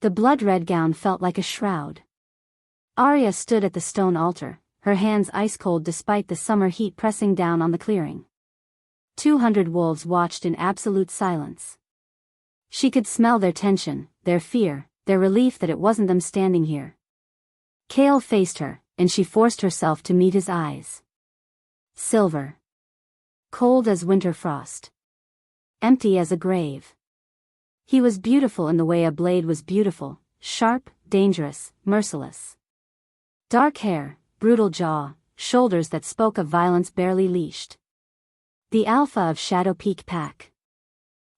The blood-red gown felt like a shroud. Arya stood at the stone altar, her hands ice-cold despite the summer heat pressing down on the clearing. 200 wolves watched in absolute silence. She could smell their tension, their fear, their relief that it wasn't them standing here. Kale faced her, and she forced herself to meet his eyes. Silver. Cold as winter frost. Empty as a grave. He was beautiful in the way a blade was beautiful, sharp, dangerous, merciless. Dark hair, brutal jaw, shoulders that spoke of violence barely leashed. The alpha of Shadow Peak Pack.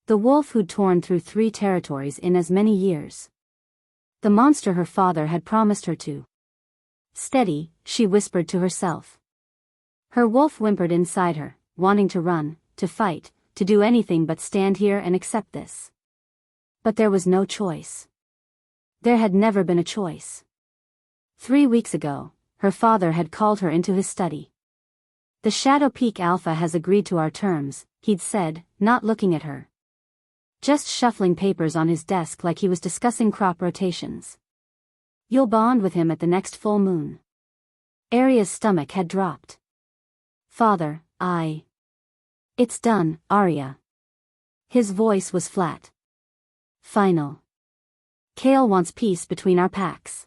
The wolf who'd torn through 3 territories in as many years. The monster her father had promised her to. Steady, she whispered to herself. Her wolf whimpered inside her, wanting to run, to fight, to do anything but stand here and accept this. But there was no choice. There had never been a choice. 3 weeks ago, her father had called her into his study. The Shadow Peak Alpha has agreed to our terms, he'd said, not looking at her. Just shuffling papers on his desk like he was discussing crop rotations. You'll bond with him at the next full moon. Arya's stomach had dropped. Father, It's done, Arya. His voice was flat. Final. Kale wants peace between our packs.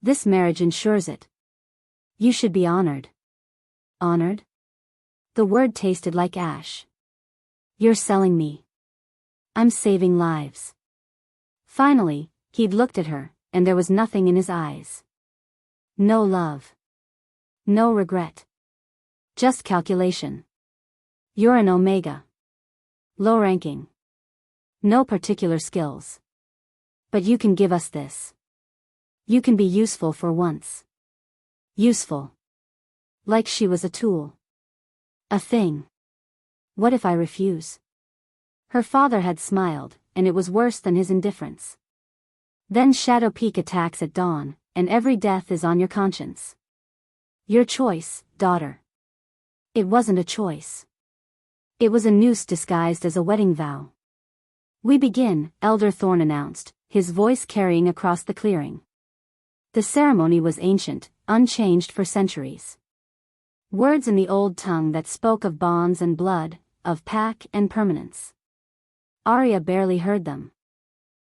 This marriage ensures it. You should be honored. Honored? The word tasted like ash. You're selling me. I'm saving lives. Finally, he'd looked at her, and there was nothing in his eyes. No love. No regret. Just calculation. You're an Omega. Low ranking. No particular skills. But you can give us this. You can be useful for once. Useful. Like she was a tool. A thing. What if I refuse? Her father had smiled, and it was worse than his indifference. Then Shadow Peak attacks at dawn, and every death is on your conscience. Your choice, daughter. It wasn't a choice. It was a noose disguised as a wedding vow. We begin, Elder Thorn announced, his voice carrying across the clearing. The ceremony was ancient, unchanged for centuries. Words in the old tongue that spoke of bonds and blood, of pack and permanence. Arya barely heard them.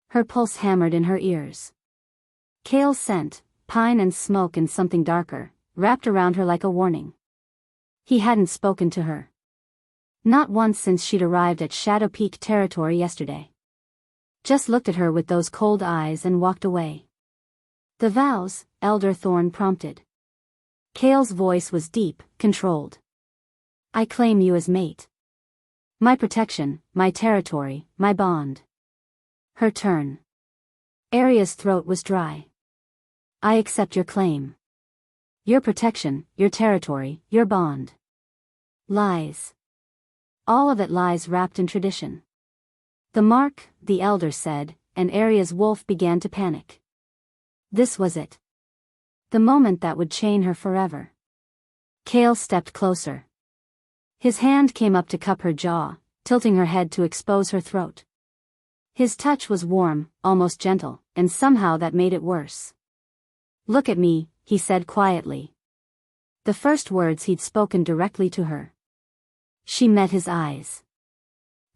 Her pulse hammered in her ears. Kale's scent, pine and smoke and something darker, wrapped around her like a warning. He hadn't spoken to her. Not once since she'd arrived at Shadow Peak territory yesterday. Just looked at her with those cold eyes and walked away. The vows, Elder Thorn prompted. Kale's voice was deep, controlled. I claim you as mate. My protection, my territory, my bond. Her turn. Arya's throat was dry. I accept your claim. Your protection, your territory, your bond. Lies. All of it lies wrapped in tradition. The mark, the elder said, and Arya's wolf began to panic. This was it. The moment that would chain her forever. Kale stepped closer. His hand came up to cup her jaw, tilting her head to expose her throat. His touch was warm, almost gentle, and somehow that made it worse. Look at me, he said quietly. The first words he'd spoken directly to her. She met his eyes.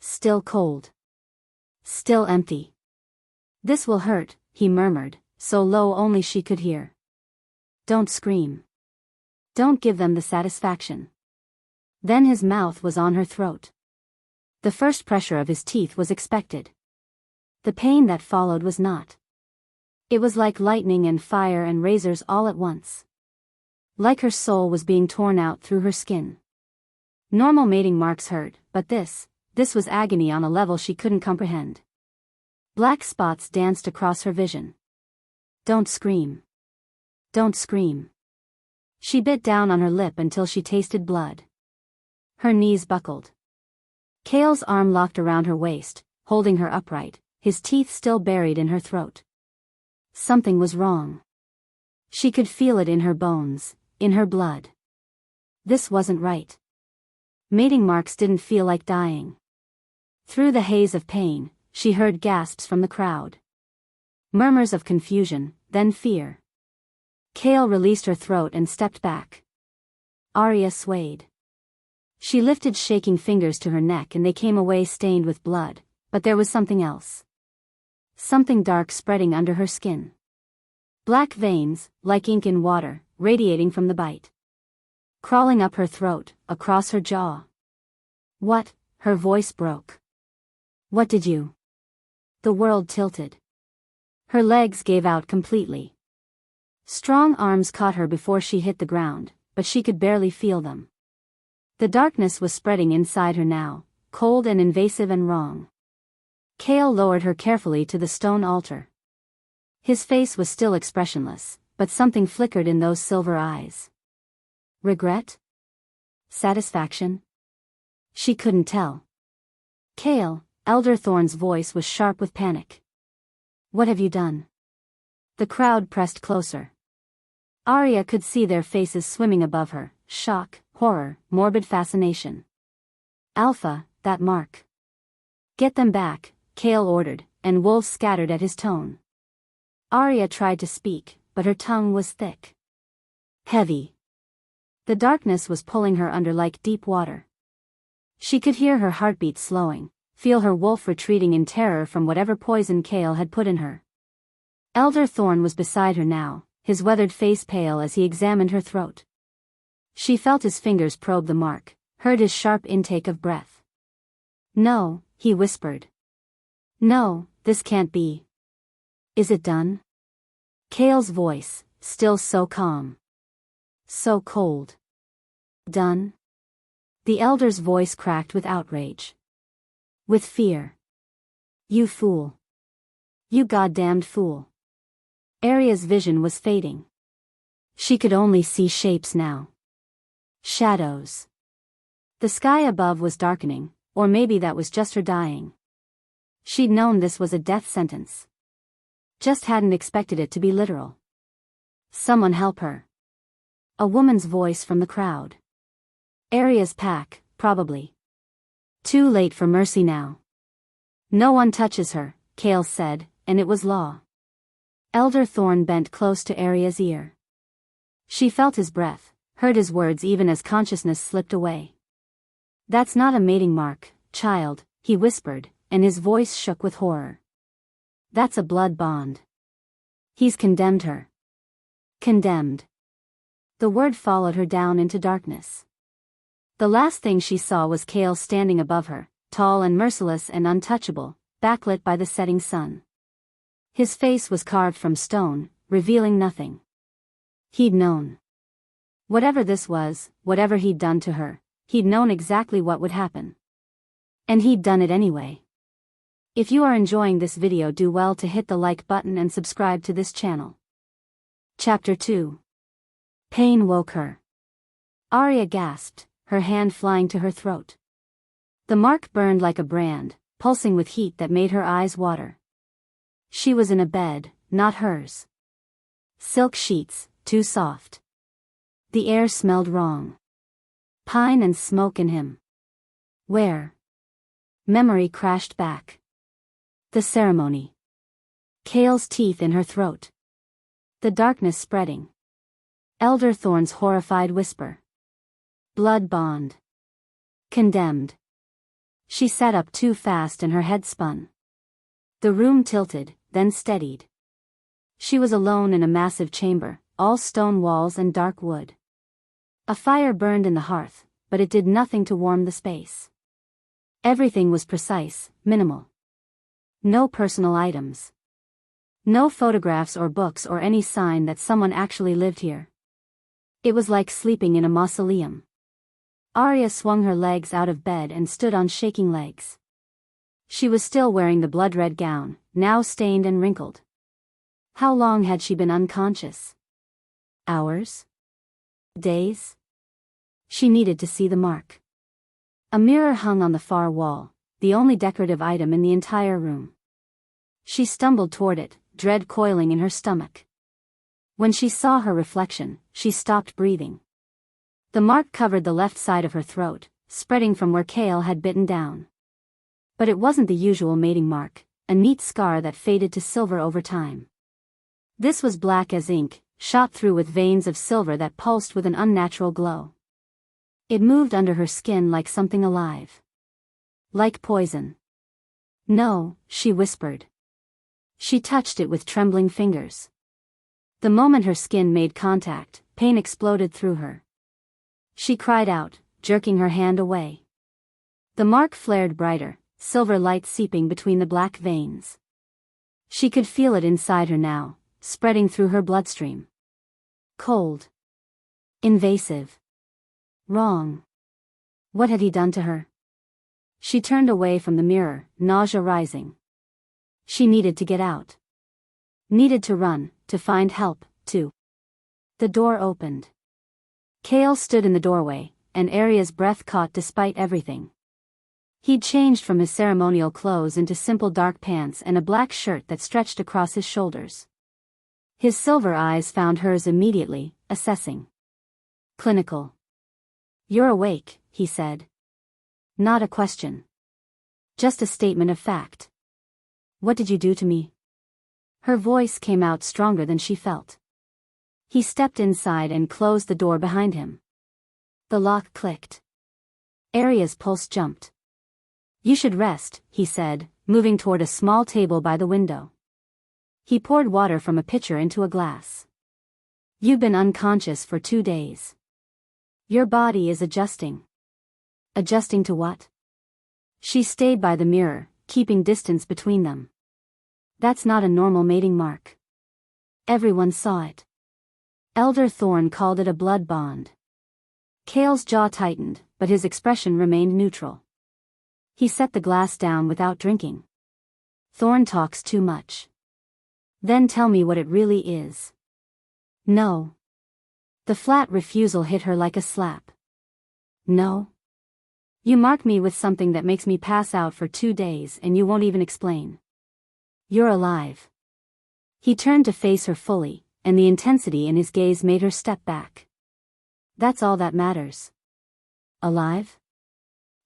Still cold. Still empty. This will hurt, he murmured, so low only she could hear. Don't scream. Don't give them the satisfaction. Then his mouth was on her throat. The first pressure of his teeth was expected. The pain that followed was not. It was like lightning and fire and razors all at once. Like her soul was being torn out through her skin. Normal mating marks hurt, but this was agony on a level she couldn't comprehend. Black spots danced across her vision. Don't scream. Don't scream. She bit down on her lip until she tasted blood. Her knees buckled. Kale's arm locked around her waist, holding her upright, his teeth still buried in her throat. Something was wrong. She could feel it in her bones, in her blood. This wasn't right. Mating marks didn't feel like dying. Through the haze of pain, she heard gasps from the crowd. Murmurs of confusion, then fear. Kale released her throat and stepped back. Arya swayed. She lifted shaking fingers to her neck and they came away stained with blood, but there was something else. Something dark spreading under her skin. Black veins, like ink in water, radiating from the bite. Crawling up her throat, across her jaw. What? Her voice broke. What did you? The world tilted. Her legs gave out completely. Strong arms caught her before she hit the ground, but she could barely feel them. The darkness was spreading inside her now, cold and invasive and wrong. Kale lowered her carefully to the stone altar. His face was still expressionless, but something flickered in those silver eyes. Regret? Satisfaction? She couldn't tell. Kale, Elder Thorn's voice was sharp with panic. What have you done? The crowd pressed closer. Arya could see their faces swimming above her, shock, horror, morbid fascination. Alpha, that mark. Get them back, Kale ordered, and wolves scattered at his tone. Arya tried to speak, but her tongue was thick. Heavy. The darkness was pulling her under like deep water. She could hear her heartbeat slowing, feel her wolf retreating in terror from whatever poison Kale had put in her. Elder Thorn was beside her now, his weathered face pale as he examined her throat. She felt his fingers probe the mark, heard his sharp intake of breath. No, he whispered. No, this can't be. Is it done? Kale's voice, still so calm. So cold. Done? The elder's voice cracked with outrage. With fear. You fool. You goddamned fool. Arya's vision was fading. She could only see shapes now. Shadows. The sky above was darkening, or maybe that was just her dying. She'd known this was a death sentence. Just hadn't expected it to be literal. Someone help her. A woman's voice from the crowd. Arya's pack, probably. Too late for mercy now. No one touches her, Kale said, and it was law. Elder Thorn bent close to Arya's ear. She felt his breath, heard his words even as consciousness slipped away. That's not a mating mark, child, he whispered, and his voice shook with horror. That's a blood bond. He's condemned her. Condemned. The word followed her down into darkness. The last thing she saw was Kale standing above her, tall and merciless and untouchable, backlit by the setting sun. His face was carved from stone, revealing nothing. He'd known. Whatever this was, whatever he'd done to her, he'd known exactly what would happen. And he'd done it anyway. If you are enjoying this video, do well to hit the like button and subscribe to this channel. Chapter 2. Pain woke her. Arya gasped, her hand flying to her throat. The mark burned like a brand, pulsing with heat that made her eyes water. She was in a bed, not hers. Silk sheets, too soft. The air smelled wrong. Pine and smoke in him. Where? Memory crashed back. The ceremony. Kale's teeth in her throat. The darkness spreading. Elder Thorn's horrified whisper. Blood bond. Condemned. She sat up too fast and her head spun. The room tilted, then steadied. She was alone in a massive chamber, all stone walls and dark wood. A fire burned in the hearth, but it did nothing to warm the space. Everything was precise, minimal. No personal items. No photographs or books or any sign that someone actually lived here. It was like sleeping in a mausoleum. Arya swung her legs out of bed and stood on shaking legs. She was still wearing the blood-red gown, now stained and wrinkled. How long had she been unconscious? Hours? Days? She needed to see the mark. A mirror hung on the far wall, the only decorative item in the entire room. She stumbled toward it, dread coiling in her stomach. When she saw her reflection, she stopped breathing. The mark covered the left side of her throat, spreading from where Kale had bitten down. But it wasn't the usual mating mark, a neat scar that faded to silver over time. This was black as ink, shot through with veins of silver that pulsed with an unnatural glow. It moved under her skin like something alive. Like poison. No, she whispered. She touched it with trembling fingers. The moment her skin made contact, pain exploded through her. She cried out, jerking her hand away. The mark flared brighter, silver light seeping between the black veins. She could feel it inside her now, spreading through her bloodstream. Cold. Invasive. Wrong. What had he done to her? She turned away from the mirror, nausea rising. She needed to get out. Needed to run, to find help, too. The door opened. Kale stood in the doorway, and Arya's breath caught despite everything. He'd changed from his ceremonial clothes into simple dark pants and a black shirt that stretched across his shoulders. His silver eyes found hers immediately, assessing. Clinical. "You're awake," he said. Not a question. Just a statement of fact. "What did you do to me?" Her voice came out stronger than she felt. He stepped inside and closed the door behind him. The lock clicked. Arya's pulse jumped. "You should rest," he said, moving toward a small table by the window. He poured water from a pitcher into a glass. "You've been unconscious for 2 days. Your body is adjusting." Adjusting to what? She stayed by the mirror, keeping distance between them. That's not a normal mating mark. Everyone saw it. Elder Thorne called it a blood bond. Kale's jaw tightened, but his expression remained neutral. He set the glass down without drinking. "Thorne talks too much. Then tell me what it really is." "No." The flat refusal hit her like a slap. "No? You mark me with something that makes me pass out for 2 days and you won't even explain. You're alive." He turned to face her fully, and the intensity in his gaze made her step back. "That's all that matters." "Alive?"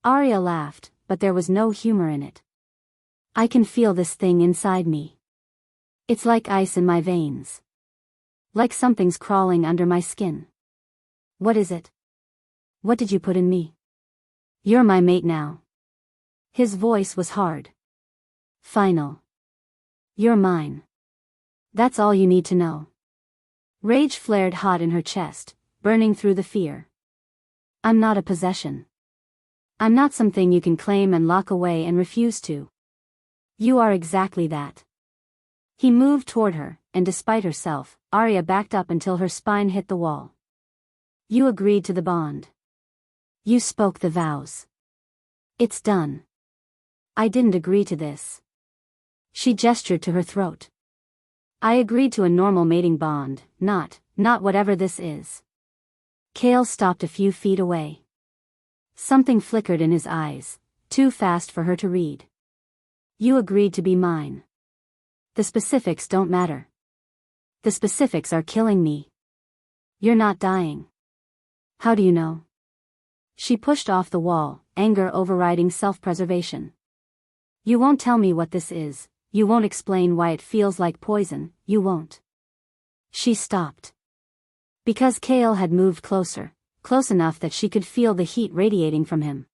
Arya laughed, but there was no humor in it. "I can feel this thing inside me. It's like ice in my veins. Like something's crawling under my skin." "What is it? What did you put in me?" "You're my mate now." His voice was hard. Final. "You're mine. That's all you need to know." Rage flared hot in her chest, burning through the fear. "I'm not a possession. I'm not something you can claim and lock away and refuse to. You are exactly that." He moved toward her, and despite herself, Arya backed up until her spine hit the wall. "You agreed to the bond. You spoke the vows. It's done. I didn't agree to this." She gestured to her throat. "I agreed to a normal mating bond, not whatever this is." Kale stopped a few feet away. Something flickered in his eyes, too fast for her to read. "You agreed to be mine. The specifics don't matter. The specifics are killing me. You're not dying." "How do you know?" She pushed off the wall, anger overriding self-preservation. "You won't tell me what this is, you won't explain why it feels like poison, you won't." She stopped. Because Kale had moved closer, close enough that she could feel the heat radiating from him.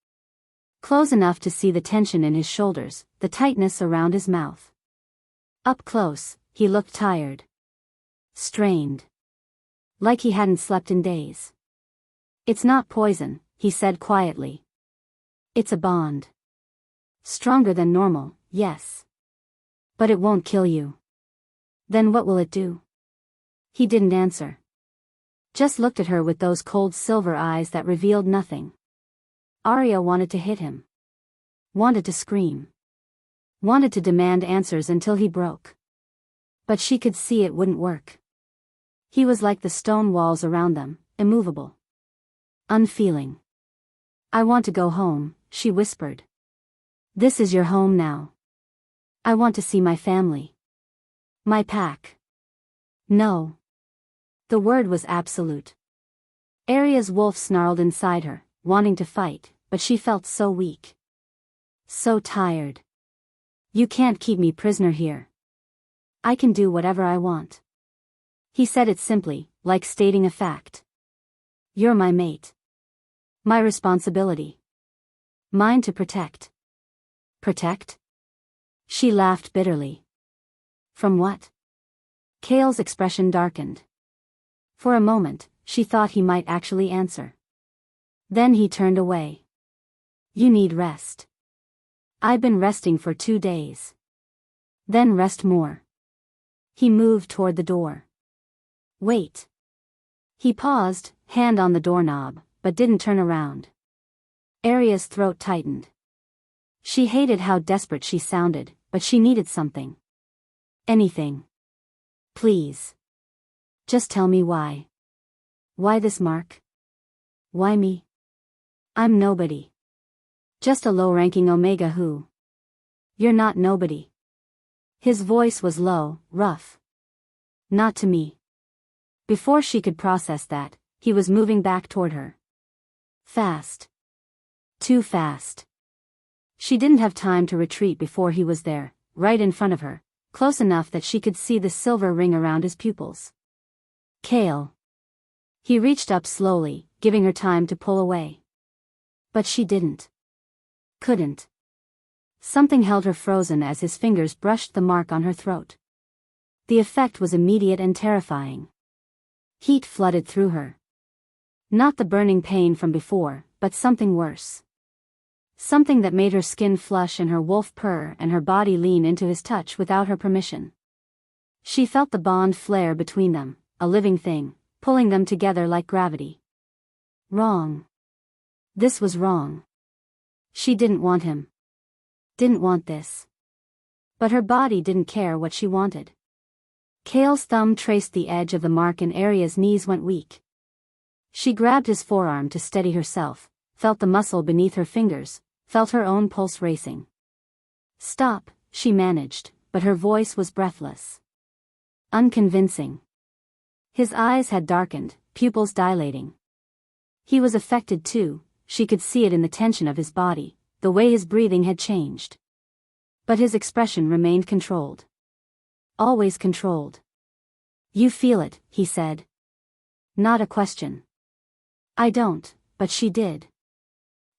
Close enough to see the tension in his shoulders, the tightness around his mouth. Up close, he looked tired. Strained. Like he hadn't slept in days. "It's not poison," he said quietly. "It's a bond. Stronger than normal, yes. But it won't kill you." "Then what will it do?" He didn't answer. Just looked at her with those cold silver eyes that revealed nothing. Arya wanted to hit him. Wanted to scream. Wanted to demand answers until he broke. But she could see it wouldn't work. He was like the stone walls around them, immovable. Unfeeling. "I want to go home," she whispered. "This is your home now. I want to see my family. My pack." "No." The word was absolute. Arya's wolf snarled inside her, wanting to fight, but she felt so weak. So tired. You can't keep me prisoner here. I can do whatever I want. He said it simply, like stating a fact. You're my mate. My responsibility. Mine to protect. Protect? She laughed bitterly. From what? Kale's expression darkened. For a moment, she thought he might actually answer. Then he turned away. You need rest. I've been resting for 2 days. Then rest more. He moved toward the door. Wait. He paused, hand on the doorknob, but didn't turn around. Aria's throat tightened. She hated how desperate she sounded, but she needed something. Anything. Please. Just tell me why. Why this mark? Why me? I'm nobody. Just a low-ranking Omega who. You're not nobody. His voice was low, rough. Not to me. Before she could process that, he was moving back toward her. Fast. Too fast. She didn't have time to retreat before he was there, right in front of her, close enough that she could see the silver ring around his pupils. Kale. He reached up slowly, giving her time to pull away. But she didn't. Couldn't. Something held her frozen as his fingers brushed the mark on her throat. The effect was immediate and terrifying. Heat flooded through her. Not the burning pain from before, but something worse. Something that made her skin flush and her wolf purr and her body lean into his touch without her permission. She felt the bond flare between them, a living thing, pulling them together like gravity. Wrong. This was wrong. She didn't want him. Didn't want this. But her body didn't care what she wanted. Kale's thumb traced the edge of the mark and Aria's knees went weak. She grabbed his forearm to steady herself, felt the muscle beneath her fingers, felt her own pulse racing. Stop, she managed, but her voice was breathless. Unconvincing. His eyes had darkened, pupils dilating. He was affected too, she could see it in the tension of his body, the way his breathing had changed. But his expression remained controlled. Always controlled. You feel it, he said. Not a question. I don't, but she did.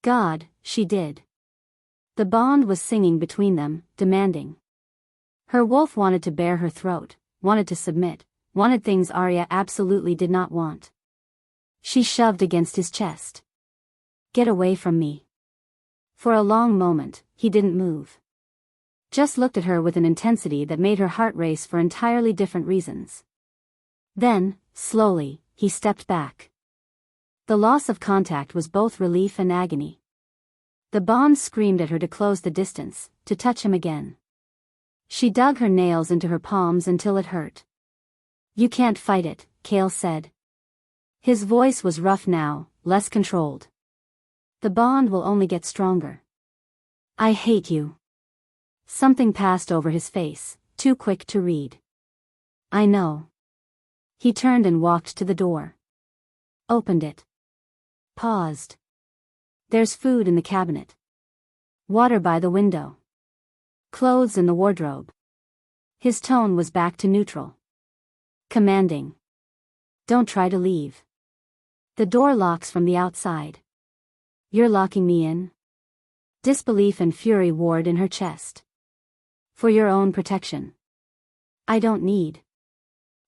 God, she did. The bond was singing between them, demanding. Her wolf wanted to bare her throat, wanted to submit, wanted things Arya absolutely did not want. She shoved against his chest. Get away from me. For a long moment, he didn't move. Just looked at her with an intensity that made her heart race for entirely different reasons. Then, slowly, he stepped back. The loss of contact was both relief and agony. The bond screamed at her to close the distance, to touch him again. She dug her nails into her palms until it hurt. You can't fight it, Kale said. His voice was rough now, less controlled. The bond will only get stronger. I hate you. Something passed over his face, too quick to read. I know. He turned and walked to the door. Opened it. Paused. There's food in the cabinet. Water by the window. Clothes in the wardrobe. His tone was back to neutral. Commanding. Don't try to leave. The door locks from the outside. You're locking me in? Disbelief and fury warred in her chest. For your own protection. I don't need.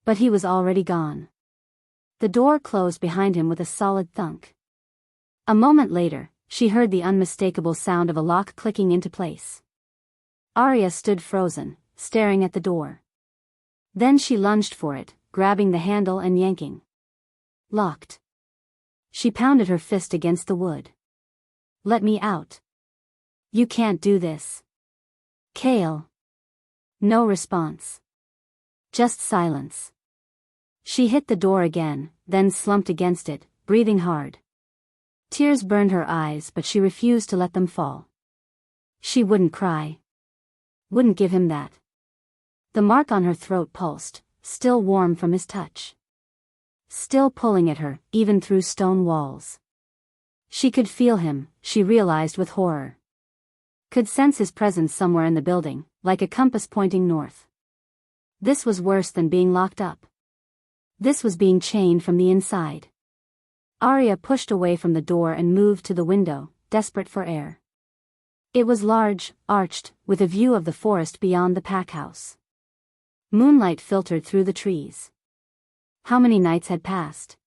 But he was already gone. The door closed behind him with a solid thunk. A moment later, she heard the unmistakable sound of a lock clicking into place. Arya stood frozen, staring at the door. Then she lunged for it, grabbing the handle and yanking. Locked. She pounded her fist against the wood. Let me out. You can't do this. Kale. No response. Just silence. She hit the door again, then slumped against it, breathing hard. Tears burned her eyes, but she refused to let them fall. She wouldn't cry. Wouldn't give him that. The mark on her throat pulsed, still warm from his touch. Still pulling at her, even through stone walls. She could feel him, she realized with horror. Could sense his presence somewhere in the building, like a compass pointing north. This was worse than being locked up. This was being chained from the inside. Arya pushed away from the door and moved to the window, desperate for air. It was large, arched, with a view of the forest beyond the pack house. Moonlight filtered through the trees. How many nights had passed?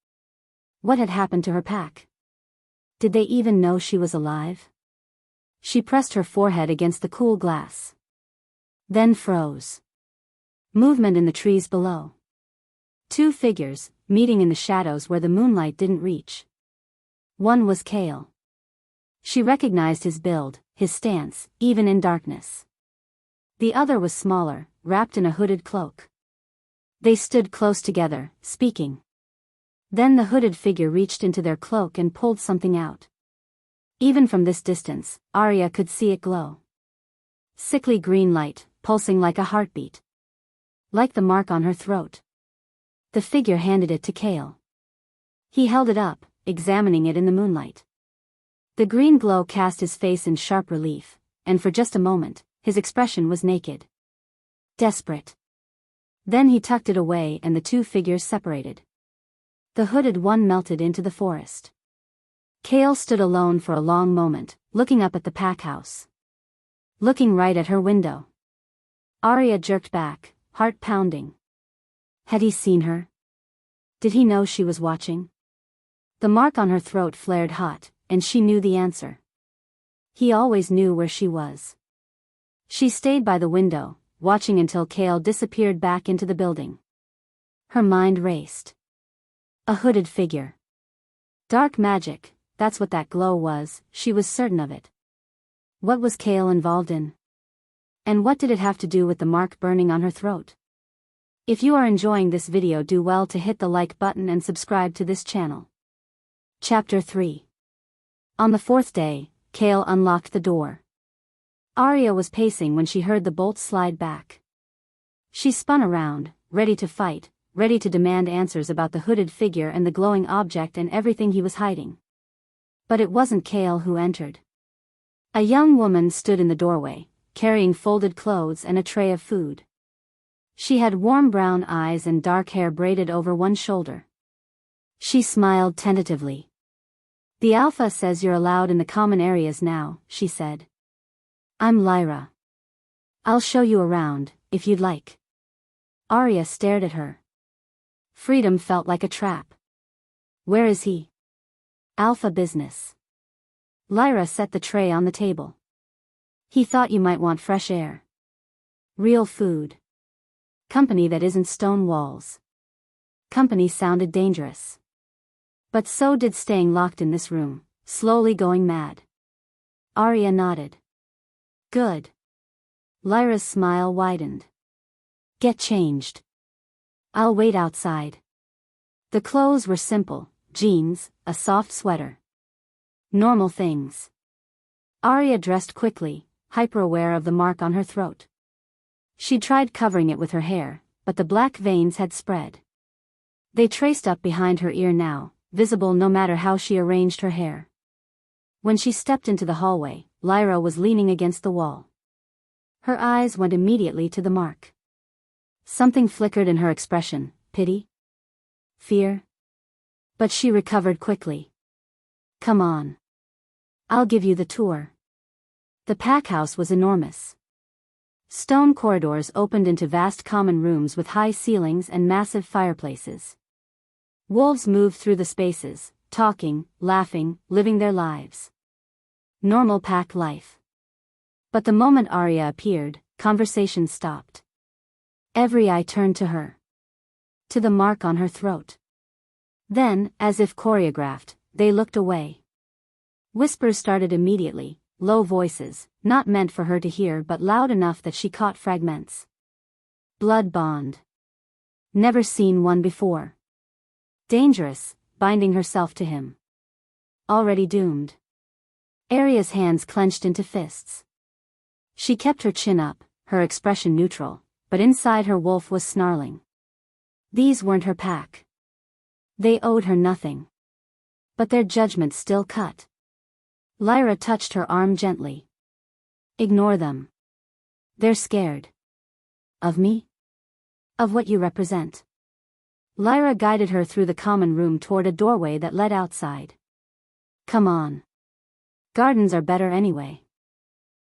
What had happened to her pack? Did they even know she was alive? She pressed her forehead against the cool glass. Then froze. Movement in the trees below. Two figures, meeting in the shadows where the moonlight didn't reach. One was Kale. She recognized his build, his stance, even in darkness. The other was smaller, wrapped in a hooded cloak. They stood close together, speaking. Then the hooded figure reached into their cloak and pulled something out. Even from this distance, Arya could see it glow. Sickly green light, pulsing like a heartbeat. Like the mark on her throat. The figure handed it to Kale. He held it up, examining it in the moonlight. The green glow cast his face in sharp relief, and for just a moment, his expression was naked. Desperate. Then he tucked it away and the two figures separated. The hooded one melted into the forest. Kale stood alone for a long moment, looking up at the pack house. Looking right at her window. Arya jerked back, heart pounding. Had he seen her? Did he know she was watching? The mark on her throat flared hot, and she knew the answer. He always knew where she was. She stayed by the window, watching until Kale disappeared back into the building. Her mind raced. A hooded figure. Dark magic, that's what that glow was, she was certain of it. What was Kale involved in? And what did it have to do with the mark burning on her throat? If you are enjoying this video, do well to hit the like button and subscribe to this channel. Chapter 3. On the fourth day, Kale unlocked the door. Arya was pacing when she heard the bolt slide back. She spun around, ready to fight, ready to demand answers about the hooded figure and the glowing object and everything he was hiding. But it wasn't Kale who entered. A young woman stood in the doorway, carrying folded clothes and a tray of food. She had warm brown eyes and dark hair braided over one shoulder. She smiled tentatively. "The Alpha says you're allowed in the common areas now," she said. "I'm Lyra. I'll show you around, if you'd like." Arya stared at her. Freedom felt like a trap. "Where is he?" "Alpha business." Lyra set the tray on the table. "He thought you might want fresh air. Real food. Company that isn't stone walls." Company sounded dangerous. But so did staying locked in this room, slowly going mad. Arya nodded. "Good." Lyra's smile widened. "Get changed. I'll wait outside." The clothes were simple, jeans, a soft sweater. Normal things. Arya dressed quickly, hyper-aware of the mark on her throat. She tried covering it with her hair, but the black veins had spread. They traced up behind her ear now, visible no matter how she arranged her hair. When she stepped into the hallway, Lyra was leaning against the wall. Her eyes went immediately to the mark. Something flickered in her expression, pity? Fear? But she recovered quickly. "Come on. I'll give you the tour." The pack house was enormous. Stone corridors opened into vast common rooms with high ceilings and massive fireplaces. Wolves moved through the spaces, talking, laughing, living their lives. Normal pack life. But the moment Arya appeared, conversation stopped. Every eye turned to her. To the mark on her throat. Then, as if choreographed, they looked away. Whispers started immediately, low voices, not meant for her to hear but loud enough that she caught fragments. Blood bond. Never seen one before. Dangerous, binding herself to him. Already doomed. Arya's hands clenched into fists. She kept her chin up, her expression neutral, but inside her wolf was snarling. These weren't her pack. They owed her nothing. But their judgment still cut. Lyra touched her arm gently. "Ignore them. They're scared. Of me? Of what you represent. Lyra guided her through the common room toward a doorway that led outside. Come on. Gardens are better anyway.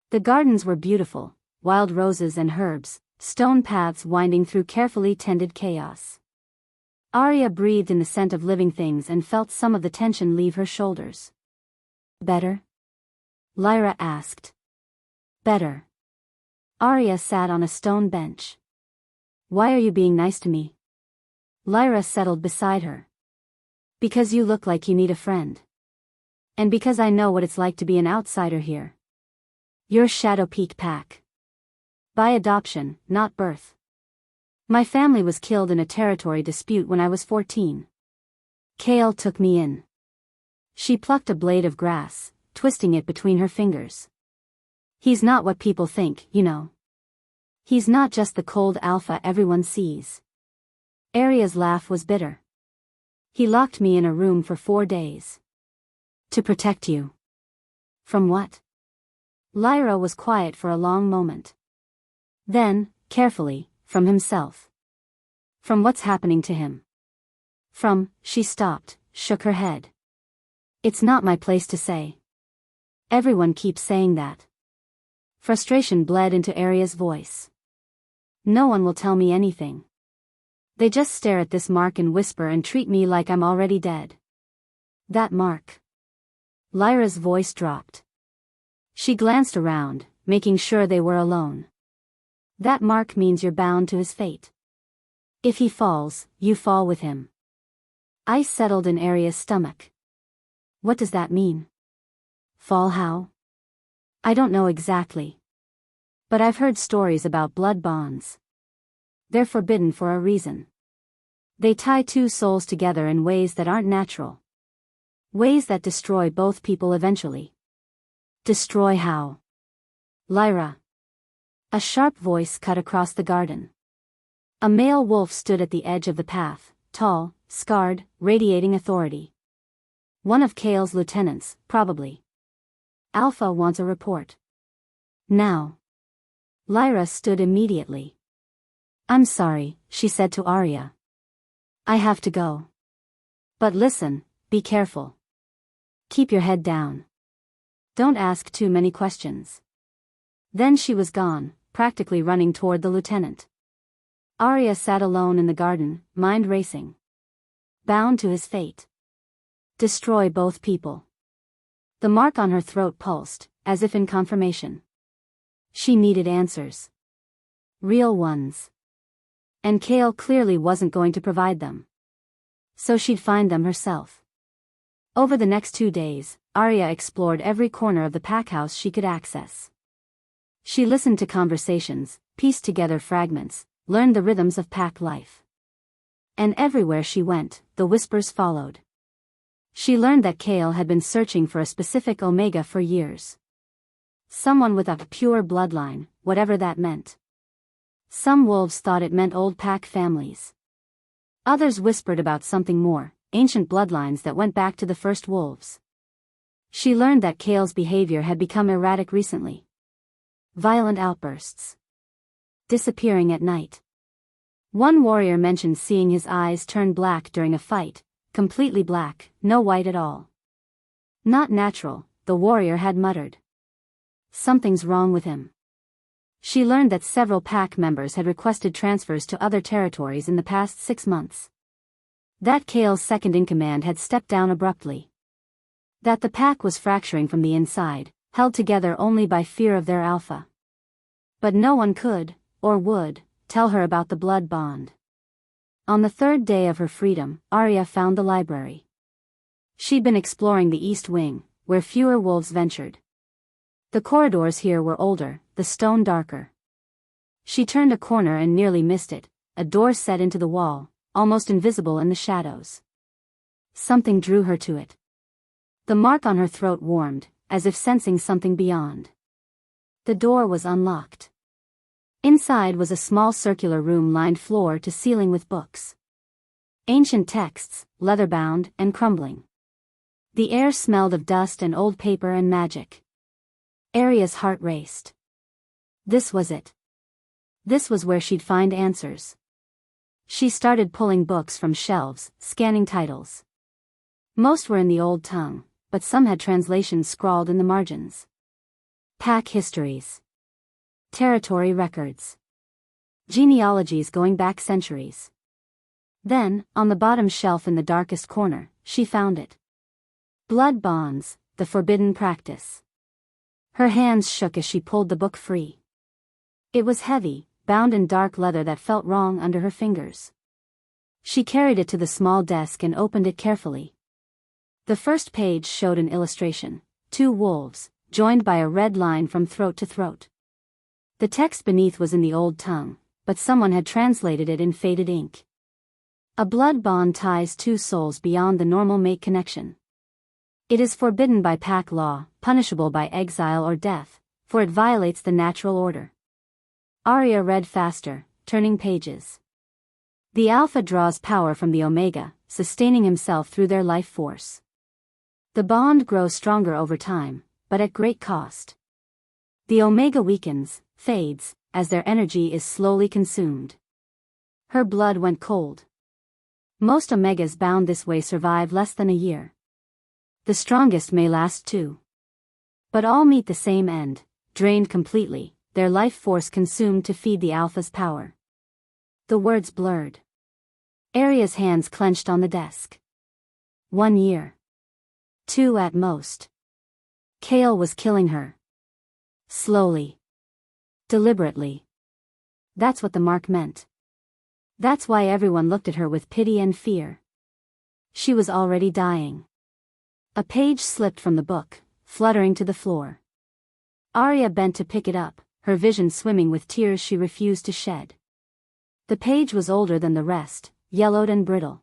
The gardens were beautiful, wild roses and herbs, stone paths winding through carefully tended chaos. Arya breathed in the scent of living things and felt some of the tension leave her shoulders. Better? Lyra asked. Better. Arya sat on a stone bench. Why are you being nice to me? Lyra settled beside her. Because you look like you need a friend. And because I know what it's like to be an outsider here. You're Shadow Peak Pack. By adoption, not birth. My family was killed in a territory dispute when I was 14. Kale took me in. She plucked a blade of grass, twisting it between her fingers. He's not what people think, you know. He's not just the cold alpha everyone sees. Arya's laugh was bitter. He locked me in a room for 4 days. To protect you. From what? Lyra was quiet for a long moment. Then, carefully, from himself. From what's happening to him. She stopped, shook her head. It's not my place to say. Everyone keeps saying that. Frustration bled into Arya's voice. No one will tell me anything. They just stare at this mark and whisper and treat me like I'm already dead. That mark. Lyra's voice dropped. She glanced around, making sure they were alone. That mark means you're bound to his fate. If he falls, you fall with him. Ice settled in Arya's stomach. What does that mean? Fall how? I don't know exactly. But I've heard stories about blood bonds. They're forbidden for a reason. They tie two souls together in ways that aren't natural. Ways that destroy both people eventually. Destroy how? Lyra. A sharp voice cut across the garden. A male wolf stood at the edge of the path, tall, scarred, radiating authority. One of Kale's lieutenants, probably. Alpha wants a report. Now. Lyra stood immediately. I'm sorry, she said to Arya. I have to go. But listen, be careful. Keep your head down. Don't ask too many questions. Then she was gone, practically running toward the lieutenant. Arya sat alone in the garden, mind racing. Bound to his fate. Destroy both people. The mark on her throat pulsed, as if in confirmation. She needed answers. Real ones. And Kale clearly wasn't going to provide them. So she'd find them herself. Over the next 2 days, Arya explored every corner of the pack house she could access. She listened to conversations, pieced together fragments, learned the rhythms of pack life. And everywhere she went, the whispers followed. She learned that Kale had been searching for a specific Omega for years. Someone with a pure bloodline, whatever that meant. Some wolves thought it meant old pack families. Others whispered about something more, ancient bloodlines that went back to the first wolves. She learned that Kale's behavior had become erratic recently. Violent outbursts. Disappearing at night. One warrior mentioned seeing his eyes turn black during a fight, completely black, no white at all. Not natural, the warrior had muttered. Something's wrong with him. She learned that several pack members had requested transfers to other territories in the past 6 months. That Kale's second-in-command had stepped down abruptly. That the pack was fracturing from the inside, held together only by fear of their alpha. But no one could, or would, tell her about the blood bond. On the 3rd day of her freedom, Arya found the library. She'd been exploring the East Wing, where fewer wolves ventured. The corridors here were older, the stone darker. She turned a corner and nearly missed it, a door set into the wall, almost invisible in the shadows. Something drew her to it. The mark on her throat warmed, as if sensing something beyond. The door was unlocked. Inside was a small circular room lined floor to ceiling with books. Ancient texts, leather-bound and crumbling. The air smelled of dust and old paper and magic. Arya's heart raced. This was it. This was where she'd find answers. She started pulling books from shelves, scanning titles. Most were in the old tongue, but some had translations scrawled in the margins. Pack histories. Territory records. Genealogies going back centuries. Then, on the bottom shelf in the darkest corner, she found it. Blood bonds, the forbidden practice. Her hands shook as she pulled the book free. It was heavy, bound in dark leather that felt wrong under her fingers. She carried it to the small desk and opened it carefully. The first page showed an illustration, 2 wolves, joined by a red line from throat to throat. The text beneath was in the old tongue, but someone had translated it in faded ink. A blood bond ties 2 souls beyond the normal mate connection. It is forbidden by pack law, punishable by exile or death, for it violates the natural order. Arya read faster, turning pages. The Alpha draws power from the Omega, sustaining himself through their life force. The bond grows stronger over time, but at great cost. The Omega weakens, fades, as their energy is slowly consumed. Her blood went cold. Most Omegas bound this way survive less than a year. The strongest may last 2. But all meet the same end, drained completely, their life force consumed to feed the Alpha's power. The words blurred. Arya's hands clenched on the desk. 1 year. 2 at most. Kale was killing her. Slowly. Deliberately. That's what the mark meant. That's why everyone looked at her with pity and fear. She was already dying. A page slipped from the book, fluttering to the floor. Arya bent to pick it up, her vision swimming with tears she refused to shed. The page was older than the rest, yellowed and brittle.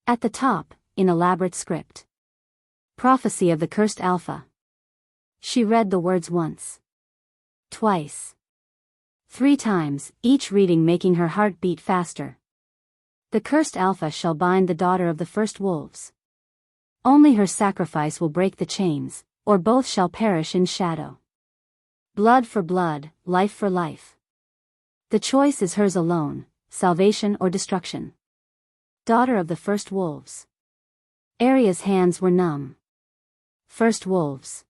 At the top, in elaborate script. Prophecy of the Cursed Alpha. She read the words once. Twice. 3 times, each reading making her heart beat faster. The Cursed Alpha shall bind the daughter of the first wolves. Only her sacrifice will break the chains, or both shall perish in shadow. Blood for blood, life for life. The choice is hers alone, salvation or destruction. Daughter of the first wolves. Arya's hands were numb. First wolves.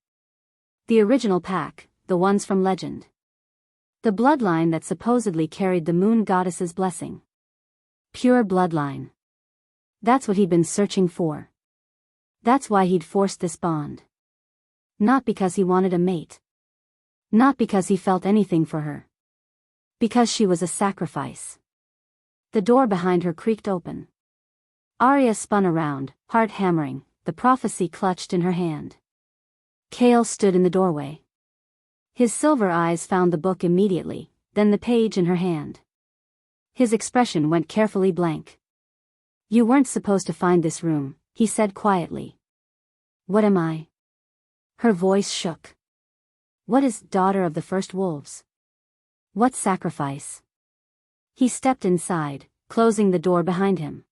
The original pack, the ones from legend. The bloodline that supposedly carried the moon goddess's blessing. Pure bloodline. That's what he'd been searching for. That's why he'd forced this bond. Not because he wanted a mate. Not because he felt anything for her. Because she was a sacrifice. The door behind her creaked open. Arya spun around, heart hammering, the prophecy clutched in her hand. Kale stood in the doorway. His silver eyes found the book immediately, then the page in her hand. His expression went carefully blank. You weren't supposed to find this room, he said quietly. What am I? Her voice shook. What is daughter of the first wolves? What sacrifice? He stepped inside, closing the door behind him.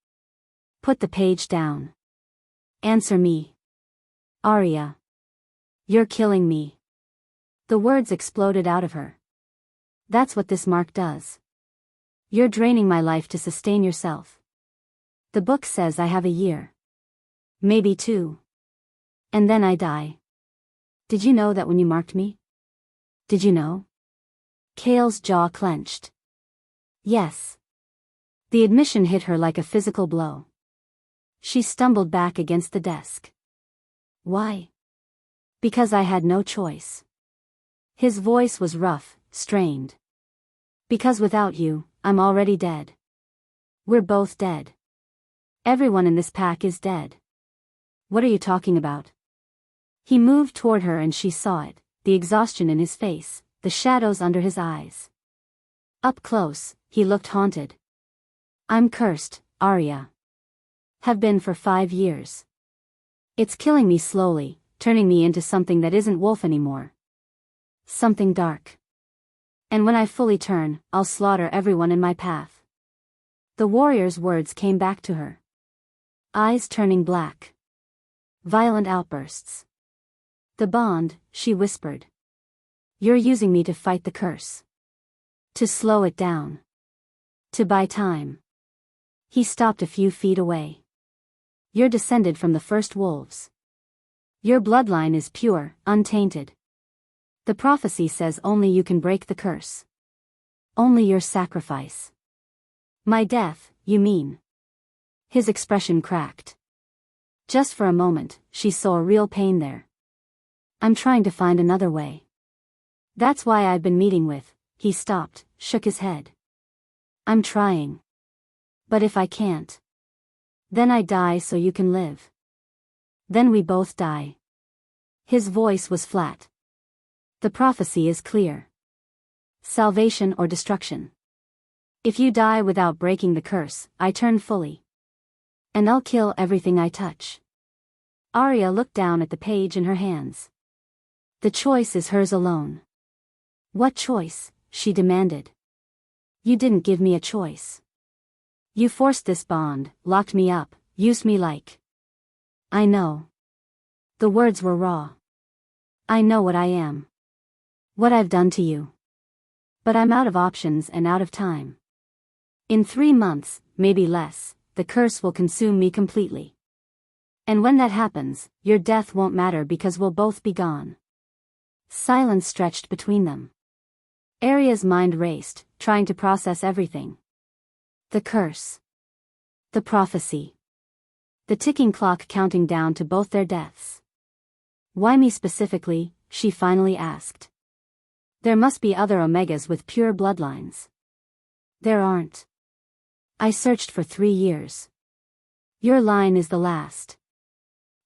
Put the page down. Answer me. Arya. You're killing me. The words exploded out of her. That's what this mark does. You're draining my life to sustain yourself. The book says I have a year. Maybe 2. And then I die. Did you know that when you marked me? Did you know? Kale's jaw clenched. Yes. The admission hit her like a physical blow. She stumbled back against the desk. Why? Because I had no choice. His voice was rough, strained. Because without you, I'm already dead. We're both dead. Everyone in this pack is dead. What are you talking about? He moved toward her and she saw it, the exhaustion in his face, the shadows under his eyes. Up close, he looked haunted. I'm cursed, Arya. Have been for 5 years. It's killing me slowly, turning me into something that isn't wolf anymore. Something dark. And when I fully turn, I'll slaughter everyone in my path. The warrior's words came back to her. Eyes turning black. Violent outbursts. The bond, she whispered. You're using me to fight the curse. To slow it down. To buy time. He stopped a few feet away. You're descended from the first wolves. Your bloodline is pure, untainted. The prophecy says only you can break the curse. Only your sacrifice. My death, you mean? His expression cracked. Just for a moment, she saw real pain there. I'm trying to find another way. That's why I've been meeting with. He stopped, shook his head. I'm trying. But if I can't, then I die so you can live. Then we both die. His voice was flat. The prophecy is clear. Salvation or destruction. If you die without breaking the curse, I turn fully. And I'll kill everything I touch. Arya looked down at the page in her hands. The choice is hers alone. What choice? She demanded. You didn't give me a choice. You forced this bond, locked me up, used me like. I know. The words were raw. I know what I am. What I've done to you. But I'm out of options and out of time. In 3 months, maybe less, the curse will consume me completely. And when that happens, your death won't matter because we'll both be gone. Silence stretched between them. Arya's mind raced, trying to process everything. The curse. The prophecy. The ticking clock counting down to both their deaths. Why me specifically? She finally asked. There must be other Omegas with pure bloodlines. There aren't. I searched for 3 years. Your line is the last.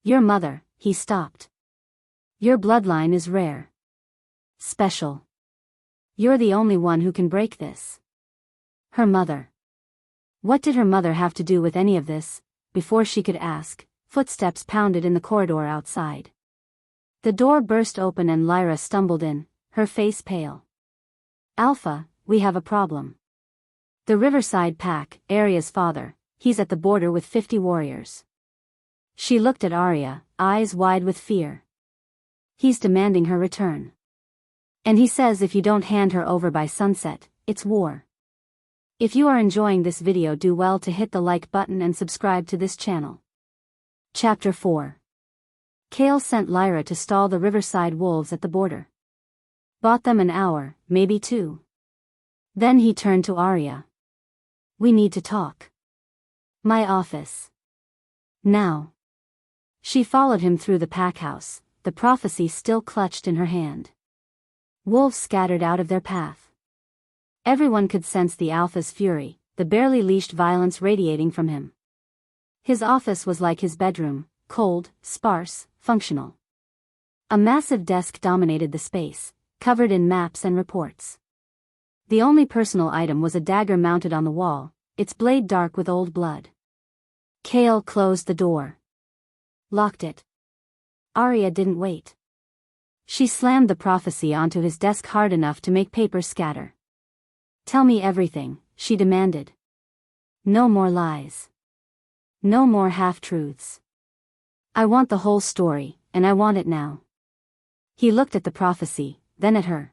Your mother, he stopped. Your bloodline is rare. Special. You're the only one who can break this. Her mother. What did her mother have to do with any of this? Before she could ask, footsteps pounded in the corridor outside. The door burst open and Lyra stumbled in, her face pale. Alpha, we have a problem. The Riverside Pack, Arya's father, he's at the border with 50 warriors. She looked at Arya, eyes wide with fear. He's demanding her return. And he says if you don't hand her over by sunset, it's war. If you are enjoying this video, do well to hit the like button and subscribe to this channel. Chapter 4. Kale sent Lyra to stall the Riverside wolves at the border. Bought them an hour, maybe 2. Then he turned to Arya. We need to talk. My office. Now. She followed him through the pack house, the prophecy still clutched in her hand. Wolves scattered out of their path. Everyone could sense the Alpha's fury, the barely leashed violence radiating from him. His office was like his bedroom, cold, sparse, functional. A massive desk dominated the space, covered in maps and reports. The only personal item was a dagger mounted on the wall, its blade dark with old blood. Kale closed the door. Locked it. Arya didn't wait. She slammed the prophecy onto his desk hard enough to make paper scatter. Tell me everything, she demanded. No more lies. No more half-truths. I want the whole story, and I want it now. He looked at the prophecy, then at her.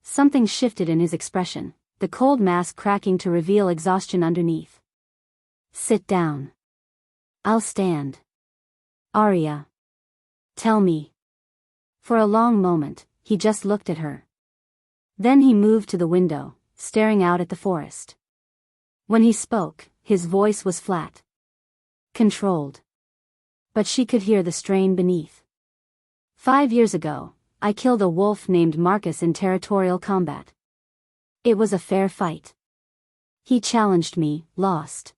Something shifted in his expression, the cold mask cracking to reveal exhaustion underneath. Sit down. I'll stand. Arya. Tell me. For a long moment, he just looked at her. Then he moved to the window, staring out at the forest. When he spoke, his voice was flat. Controlled. But she could hear the strain beneath. 5 years ago, I killed a wolf named Marcus in territorial combat. It was a fair fight. He challenged me, lost.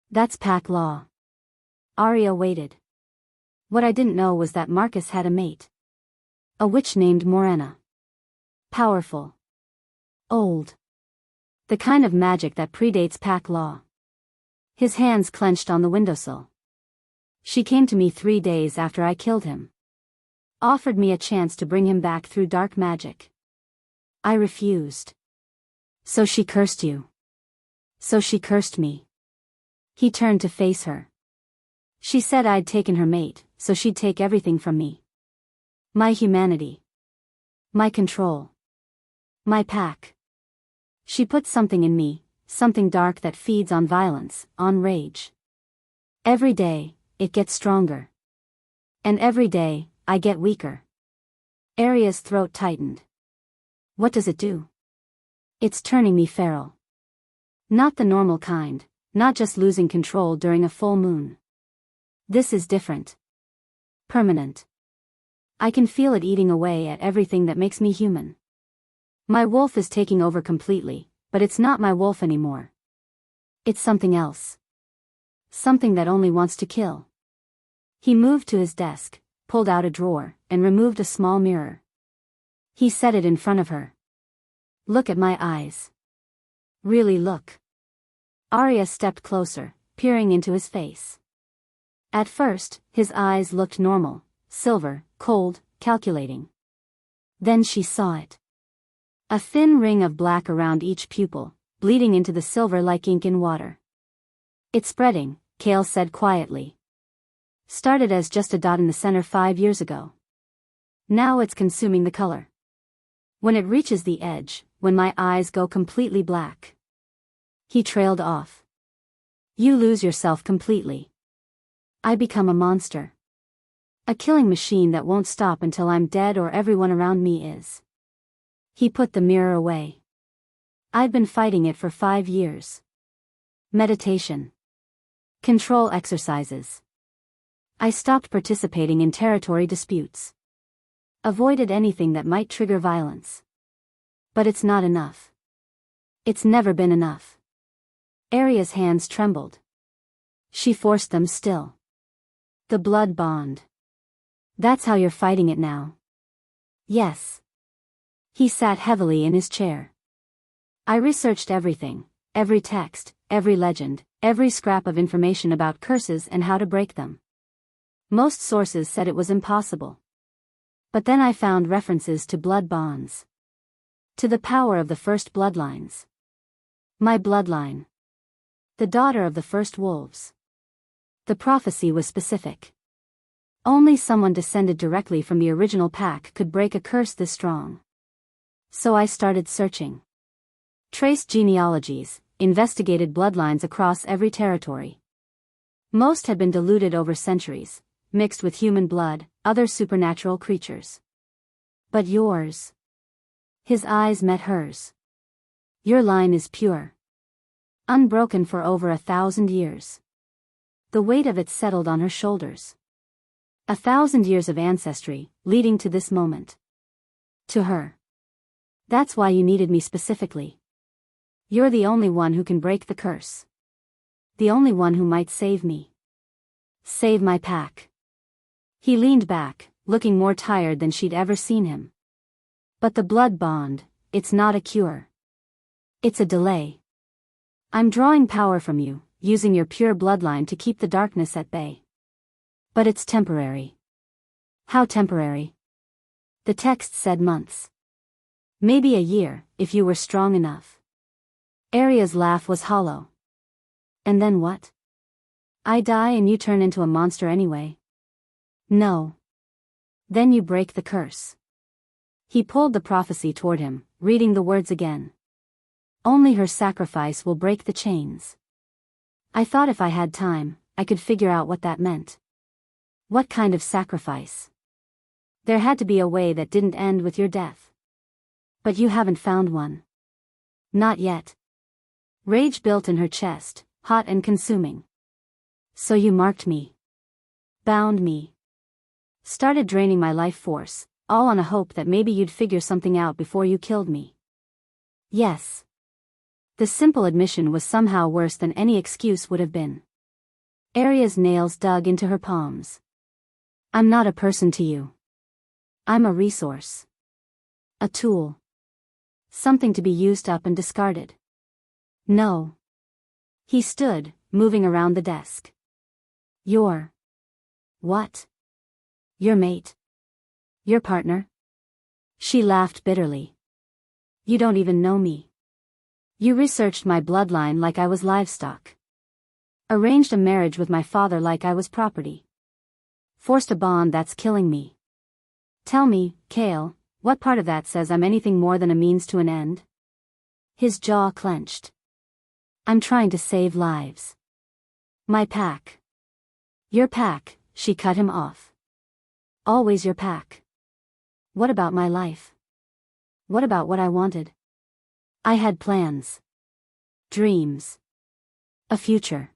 That's pack law. Arya waited. What I didn't know was that Marcus had a mate. A witch named Morena. Powerful. Old. The kind of magic that predates pack law. His hands clenched on the windowsill. She came to me 3 days after I killed him. Offered me a chance to bring him back through dark magic. I refused. So she cursed you. So she cursed me. He turned to face her. She said I'd taken her mate, so she'd take everything from me. My humanity. My control. My pack. She put something in me, something dark that feeds on violence, on rage. Every day, it gets stronger. And every day, I get weaker. Aria's throat tightened. What does it do? It's turning me feral. Not the normal kind, not just losing control during a full moon. This is different. Permanent. I can feel it eating away at everything that makes me human. My wolf is taking over completely, but it's not my wolf anymore. It's something else. Something that only wants to kill. He moved to his desk, pulled out a drawer, and removed a small mirror. He set it in front of her. Look at my eyes. Really look. Arya stepped closer, peering into his face. At first, his eyes looked normal, silver, cold, calculating. Then she saw it. A thin ring of black around each pupil, bleeding into the silver like ink in water. It's spreading, Kale said quietly. Started as just a dot in the center 5 years ago. Now it's consuming the color. When it reaches the edge, when my eyes go completely black. He trailed off. You lose yourself completely. I become a monster. A killing machine that won't stop until I'm dead or everyone around me is. He put the mirror away. I'd been fighting it for 5 years. Meditation. Control exercises. I stopped participating in territory disputes. Avoided anything that might trigger violence. But it's not enough. It's never been enough. Aria's hands trembled. She forced them still. The blood bond. That's how you're fighting it now. Yes. He sat heavily in his chair. I researched everything, every text, every legend, every scrap of information about curses and how to break them. Most sources said it was impossible. But then I found references to blood bonds. To the power of the first bloodlines. My bloodline. The daughter of the first wolves. The prophecy was specific. Only someone descended directly from the original pack could break a curse this strong. So I started searching. Traced genealogies, investigated bloodlines across every territory. Most had been diluted over centuries, mixed with human blood, other supernatural creatures. But yours. His eyes met hers. Your line is pure. Unbroken for over 1,000 years. The weight of it settled on her shoulders. 1,000 years of ancestry, leading to this moment. To her. That's why you needed me specifically. You're the only one who can break the curse. The only one who might save me. Save my pack. He leaned back, looking more tired than she'd ever seen him. But the blood bond, it's not a cure. It's a delay. I'm drawing power from you, using your pure bloodline to keep the darkness at bay. But it's temporary. How temporary? The text said months. Maybe a year, if you were strong enough. Aria's laugh was hollow. And then what? I die and you turn into a monster anyway. No. Then you break the curse. He pulled the prophecy toward him, reading the words again. Only her sacrifice will break the chains. I thought if I had time, I could figure out what that meant. What kind of sacrifice? There had to be a way that didn't end with your death. But you haven't found one. Not yet. Rage built in her chest, hot and consuming. So you marked me. Bound me. Started draining my life force, all on a hope that maybe you'd figure something out before you killed me. Yes. The simple admission was somehow worse than any excuse would have been. Aria's nails dug into her palms. I'm not a person to you. I'm a resource. A tool. Something to be used up and discarded. No. He stood, moving around the desk. Your. What? Your mate. Your partner? She laughed bitterly. You don't even know me. You researched my bloodline like I was livestock. Arranged a marriage with my father like I was property. Forced a bond that's killing me. Tell me, Kale, what part of that says I'm anything more than a means to an end? His jaw clenched. I'm trying to save lives. My pack. Your pack, she cut him off. Always your pack. What about my life? What about what I wanted? I had plans. Dreams. A future.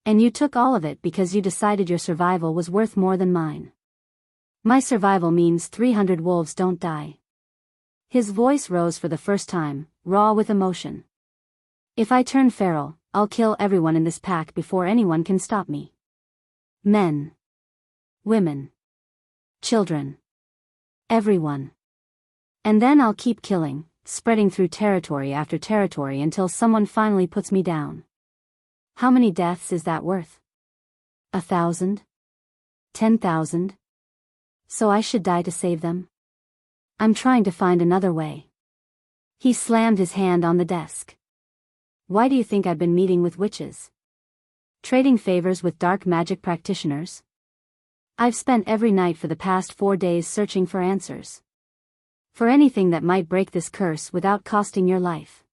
And you took all of it because you decided your survival was worth more than mine. My survival means 300 wolves don't die. His voice rose for the first time, raw with emotion. If I turn feral, I'll kill everyone in this pack before anyone can stop me. Men. Women. Children. Everyone. And then I'll keep killing, spreading through territory after territory until someone finally puts me down. How many deaths is that worth? 1,000? 10,000? So I should die to save them? I'm trying to find another way. He slammed his hand on the desk. Why do you think I've been meeting with witches? Trading favors with dark magic practitioners? I've spent every night for the past 4 days searching for answers. For anything that might break this curse without costing your life.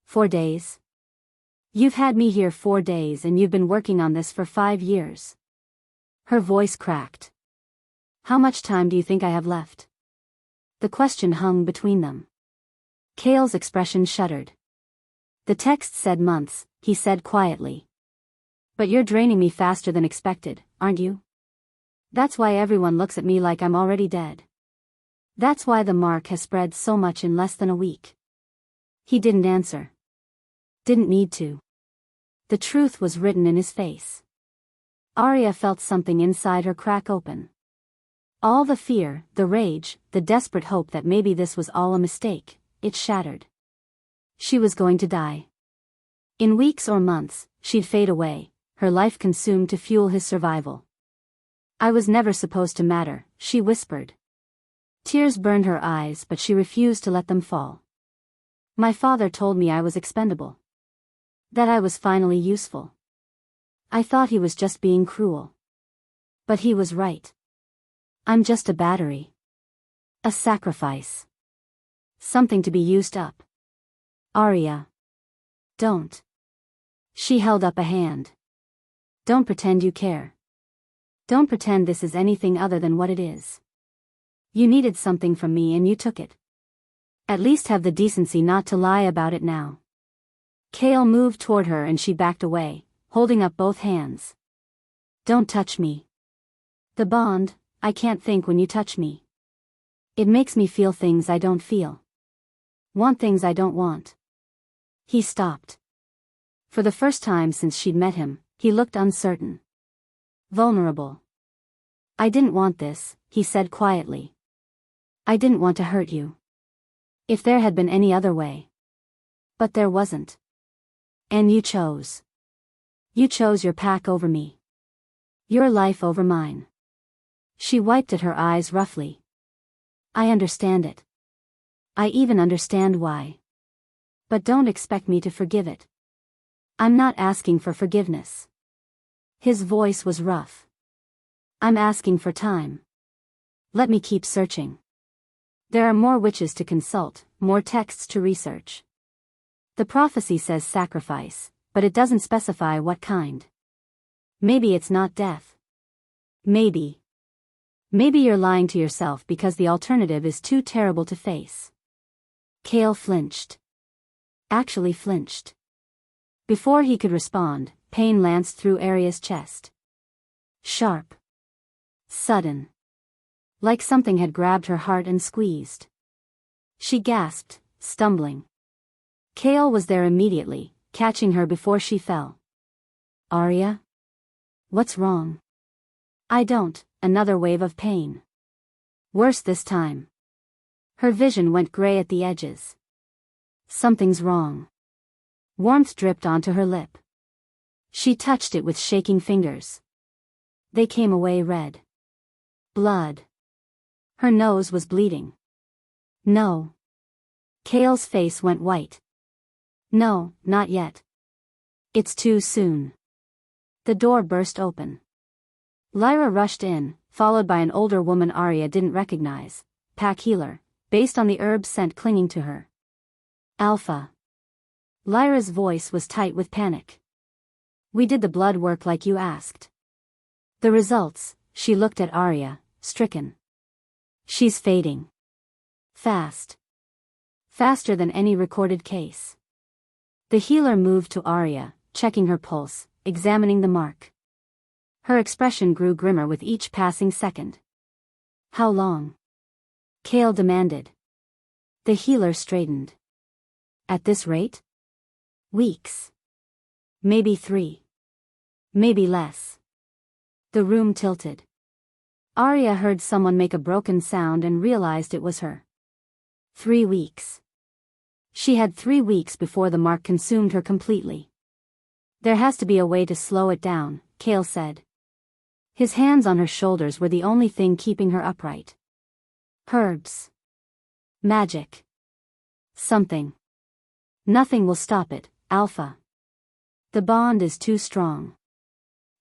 4 days? You've had me here 4 days and you've been working on this for 5 years. Her voice cracked. How much time do you think I have left? The question hung between them. Cale's expression shuddered. The text said months, he said quietly. But you're draining me faster than expected, aren't you? That's why everyone looks at me like I'm already dead. That's why the mark has spread so much in less than a week. He didn't answer. Didn't need to. The truth was written in his face. Arya felt something inside her crack open. All the fear, the rage, the desperate hope that maybe this was all a mistake, it shattered. She was going to die. In weeks or months, she'd fade away, her life consumed to fuel his survival. I was never supposed to matter, she whispered. Tears burned her eyes but she refused to let them fall. My father told me I was expendable. That I was finally useful. I thought he was just being cruel. But he was right. I'm just a battery. A sacrifice. Something to be used up. Arya. Don't. She held up a hand. Don't pretend you care. Don't pretend this is anything other than what it is. You needed something from me and you took it. At least have the decency not to lie about it now. Cale moved toward her and she backed away, holding up both hands. Don't touch me. The bond, I can't think when you touch me. It makes me feel things I don't feel. Want things I don't want. He stopped. For the first time since she'd met him, he looked uncertain. Vulnerable. I didn't want this, he said quietly. I didn't want to hurt you. If there had been any other way. But there wasn't. And you chose. You chose your pack over me. Your life over mine. She wiped at her eyes roughly. I understand it. I even understand why. But don't expect me to forgive it. I'm not asking for forgiveness. His voice was rough. I'm asking for time. Let me keep searching. There are more witches to consult, more texts to research. The prophecy says sacrifice, but it doesn't specify what kind. Maybe it's not death. Maybe. Maybe you're lying to yourself because the alternative is too terrible to face. Cale flinched. Actually flinched. Before he could respond, pain lanced through Arya's chest. Sharp. Sudden. Like something had grabbed her heart and squeezed. She gasped, stumbling. Cale was there immediately, catching her before she fell. Arya? What's wrong? I don't, another wave of pain. Worse this time. Her vision went gray at the edges. Something's wrong. Warmth dripped onto her lip. She touched it with shaking fingers. They came away red. Blood. Her nose was bleeding. No. Cale's face went white. No, not yet. It's too soon. The door burst open. Lyra rushed in, followed by an older woman Arya didn't recognize, pack healer, based on the herb scent clinging to her. Alpha. Lyra's voice was tight with panic. We did the blood work like you asked. The results, she looked at Arya, stricken. She's fading. Fast. Faster than any recorded case. The healer moved to Arya, checking her pulse, examining the mark. Her expression grew grimmer with each passing second. How long? Kale demanded. The healer straightened. At this rate? Weeks. Maybe 3. Maybe less. The room tilted. Arya heard someone make a broken sound and realized it was her. 3 weeks. She had 3 weeks before the mark consumed her completely. There has to be a way to slow it down, Kale said. His hands on her shoulders were the only thing keeping her upright. Herbs. Magic. Something. Nothing will stop it, Alpha. The bond is too strong.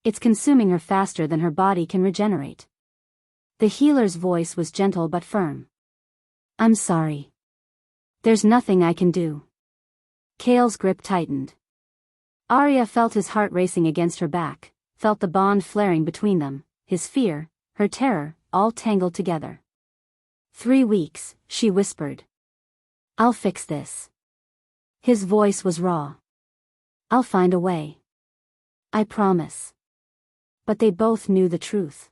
It's consuming her faster than her body can regenerate. The healer's voice was gentle but firm. I'm sorry. There's nothing I can do. Kale's grip tightened. Arya felt his heart racing against her back, felt the bond flaring between them, his fear, her terror, all tangled together. 3 weeks, she whispered. I'll fix this. His voice was raw. I'll find a way. I promise. But they both knew the truth.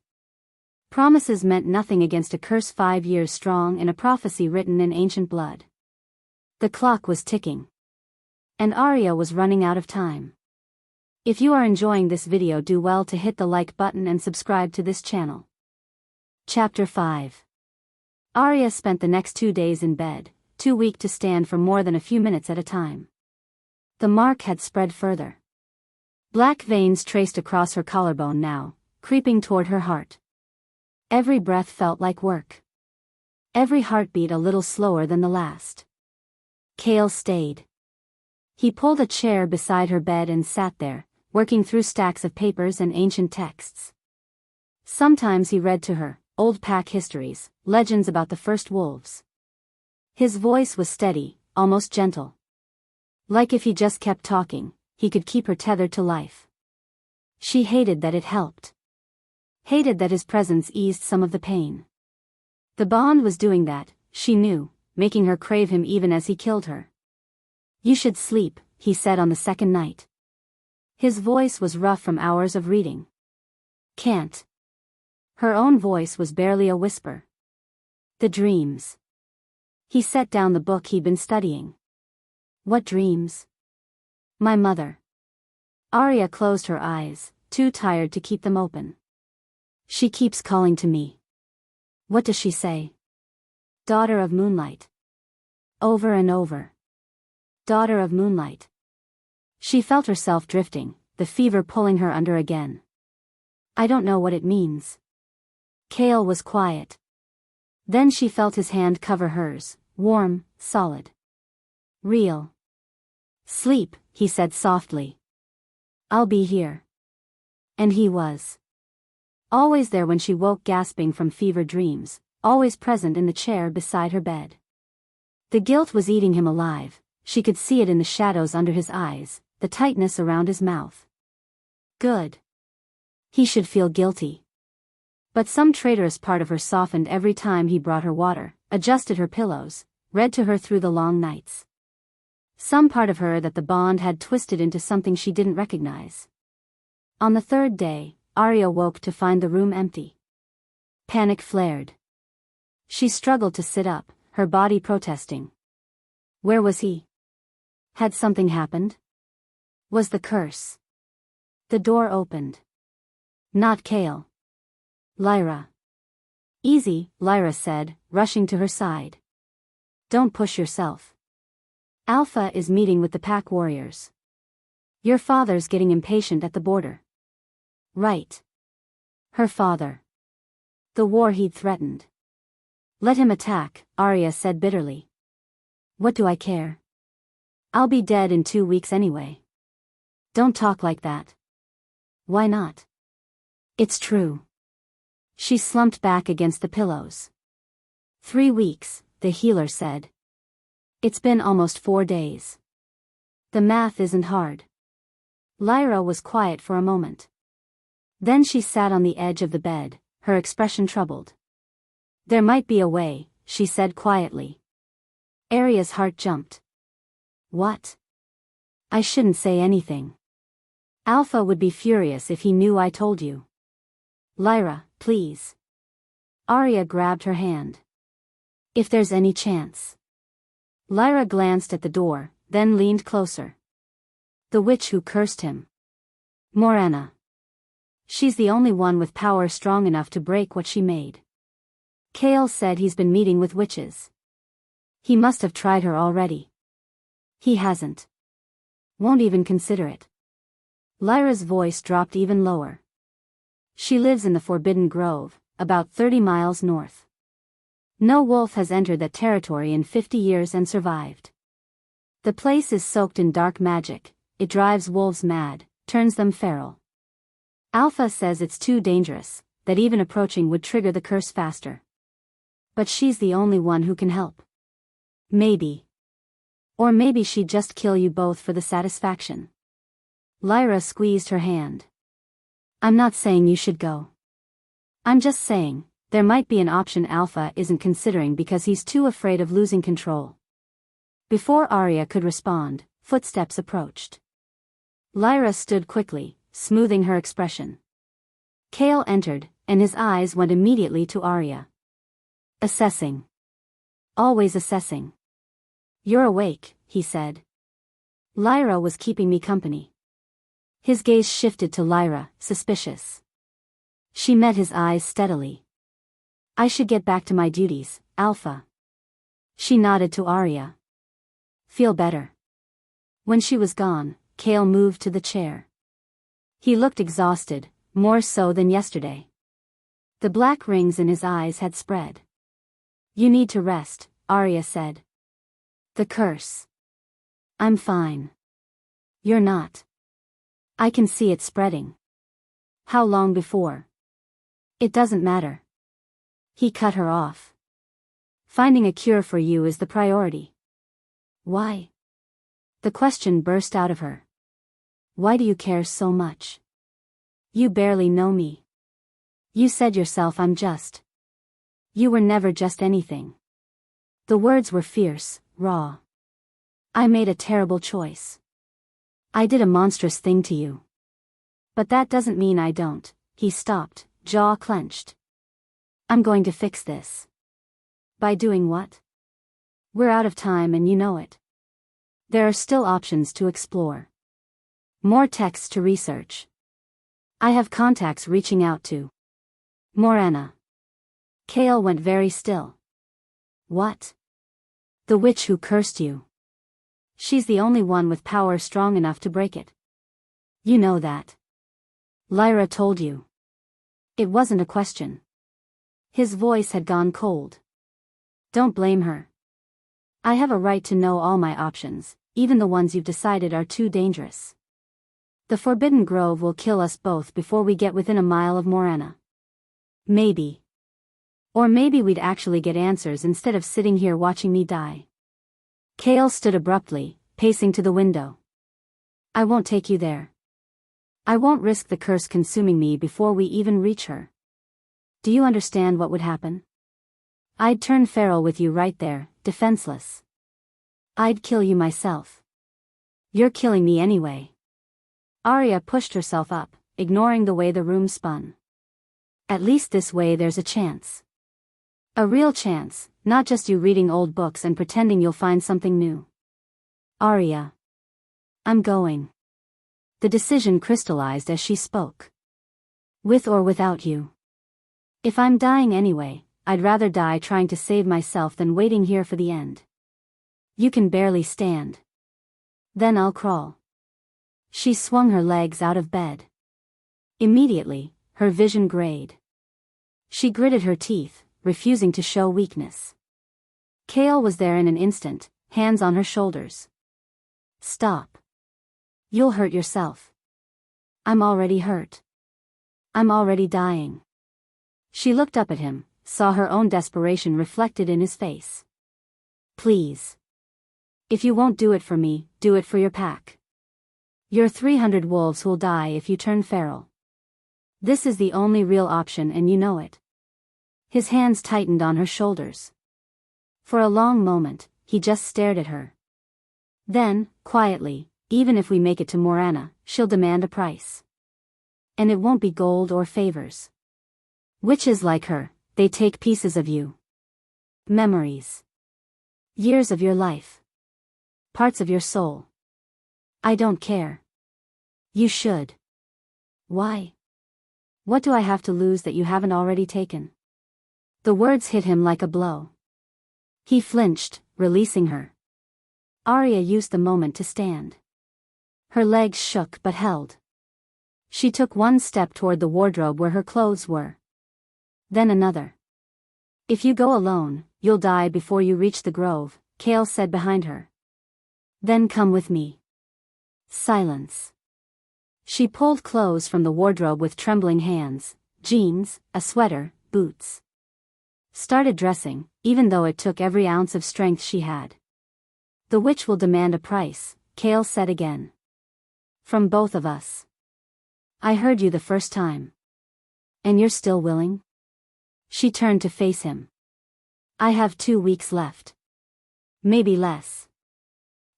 Promises meant nothing against a curse 5 years strong and a prophecy written in ancient blood. The clock was ticking. And Arya was running out of time. If you are enjoying this video, do well to hit the like button and subscribe to this channel. Chapter 5. Arya spent the next 2 days in bed, too weak to stand for more than a few minutes at a time. The mark had spread further. Black veins traced across her collarbone now, creeping toward her heart. Every breath felt like work. Every heartbeat a little slower than the last. Kale stayed. He pulled a chair beside her bed and sat there, working through stacks of papers and ancient texts. Sometimes he read to her, old pack histories, legends about the first wolves. His voice was steady, almost gentle. Like if he just kept talking, he could keep her tethered to life. She hated that it helped. Hated that his presence eased some of the pain. The bond was doing that, she knew, making her crave him even as he killed her. You should sleep, he said on the second night. His voice was rough from hours of reading. Can't. Her own voice was barely a whisper. The dreams. He set down the book he'd been studying. What dreams? My mother. Arya closed her eyes, too tired to keep them open. She keeps calling to me. What does she say? Daughter of moonlight. Over and over. Daughter of moonlight. She felt herself drifting, the fever pulling her under again. I don't know what it means. Kale was quiet. Then she felt his hand cover hers, warm, solid. Real. Sleep, he said softly. I'll be here. And he was. Always there when she woke gasping from fever dreams, always present in the chair beside her bed. The guilt was eating him alive, she could see it in the shadows under his eyes, the tightness around his mouth. Good. He should feel guilty. But some traitorous part of her softened every time he brought her water, adjusted her pillows, read to her through the long nights. Some part of her that the bond had twisted into something she didn't recognize. On the third day, Arya woke to find the room empty. Panic flared. She struggled to sit up, her body protesting. Where was he? Had something happened? Was the curse? The door opened. Not Kale. Lyra. Easy, Lyra said, rushing to her side. Don't push yourself. Alpha is meeting with the pack warriors. Your father's getting impatient at the border. Right. Her father. The war he'd threatened. Let him attack, Arya said bitterly. What do I care? I'll be dead in 2 weeks anyway. Don't talk like that. Why not? It's true. She slumped back against the pillows. 3 weeks, the healer said. It's been almost 4 days. The math isn't hard. Lyra was quiet for a moment. Then she sat on the edge of the bed, her expression troubled. There might be a way, she said quietly. Arya's heart jumped. What? I shouldn't say anything. Alpha would be furious if he knew I told you. Lyra, please. Arya grabbed her hand. If there's any chance. Lyra glanced at the door, then leaned closer. The witch who cursed him. Morana. She's the only one with power strong enough to break what she made. Kale said he's been meeting with witches. He must have tried her already. He hasn't. Won't even consider it. Lyra's voice dropped even lower. She lives in the Forbidden Grove, about 30 miles north. No wolf has entered that territory in 50 years and survived. The place is soaked in dark magic, it drives wolves mad, turns them feral. Alpha says it's too dangerous, that even approaching would trigger the curse faster. But she's the only one who can help. Maybe. Or maybe she'd just kill you both for the satisfaction. Lyra squeezed her hand. I'm not saying you should go. I'm just saying, there might be an option Alpha isn't considering because he's too afraid of losing control. Before Arya could respond, footsteps approached. Lyra stood quickly, smoothing her expression. Kale entered, and his eyes went immediately to Arya. Assessing. Always assessing. You're awake, he said. Lyra was keeping me company. His gaze shifted to Lyra, suspicious. She met his eyes steadily. I should get back to my duties, Alpha. She nodded to Arya. Feel better. When she was gone, Kale moved to the chair. He looked exhausted, more so than yesterday. The black rings in his eyes had spread. You need to rest, Arya said. The curse. I'm fine. You're not. I can see it spreading. How long before? It doesn't matter. He cut her off. Finding a cure for you is the priority. Why? The question burst out of her. Why do you care so much? You barely know me. You said yourself I'm just. You were never just anything. The words were fierce, raw. I made a terrible choice. I did a monstrous thing to you. But that doesn't mean I don't. He stopped, jaw clenched. I'm going to fix this. By doing what? We're out of time and you know it. There are still options to explore. More texts to research. I have contacts reaching out to. Morana. Kale went very still. What? The witch who cursed you. She's the only one with power strong enough to break it. You know that. Lyra told you. It wasn't a question. His voice had gone cold. Don't blame her. I have a right to know all my options, even the ones you've decided are too dangerous. The Forbidden Grove will kill us both before we get within a mile of Morana. Maybe. Or maybe we'd actually get answers instead of sitting here watching me die. Kale stood abruptly, pacing to the window. I won't take you there. I won't risk the curse consuming me before we even reach her. Do you understand what would happen? I'd turn feral with you right there, defenseless. I'd kill you myself. You're killing me anyway. Arya pushed herself up, ignoring the way the room spun. At least this way there's a chance. A real chance, not just you reading old books and pretending you'll find something new. Arya. I'm going. The decision crystallized as she spoke. With or without you. If I'm dying anyway, I'd rather die trying to save myself than waiting here for the end. You can barely stand. Then I'll crawl. She swung her legs out of bed. Immediately, her vision grayed. She gritted her teeth, refusing to show weakness. Kale was there in an instant, hands on her shoulders. Stop. You'll hurt yourself. I'm already hurt. I'm already dying. She looked up at him, saw her own desperation reflected in his face. Please. If you won't do it for me, do it for your pack. You're 300 wolves who'll die if you turn feral. This is the only real option and you know it. His hands tightened on her shoulders. For a long moment, he just stared at her. Then, quietly, even if we make it to Morana, she'll demand a price. And it won't be gold or favors. Witches like her, they take pieces of you. Memories. Years of your life. Parts of your soul. I don't care. You should. Why? What do I have to lose that you haven't already taken? The words hit him like a blow. He flinched, releasing her. Arya used the moment to stand. Her legs shook but held. She took one step toward the wardrobe where her clothes were. Then another. If you go alone, you'll die before you reach the grove, Kale said behind her. Then come with me. Silence. She pulled clothes from the wardrobe with trembling hands, jeans, a sweater, boots. Started dressing, even though it took every ounce of strength she had. The witch will demand a price, Kale said again. From both of us. I heard you the first time. And you're still willing? She turned to face him. I have 2 weeks left. Maybe less.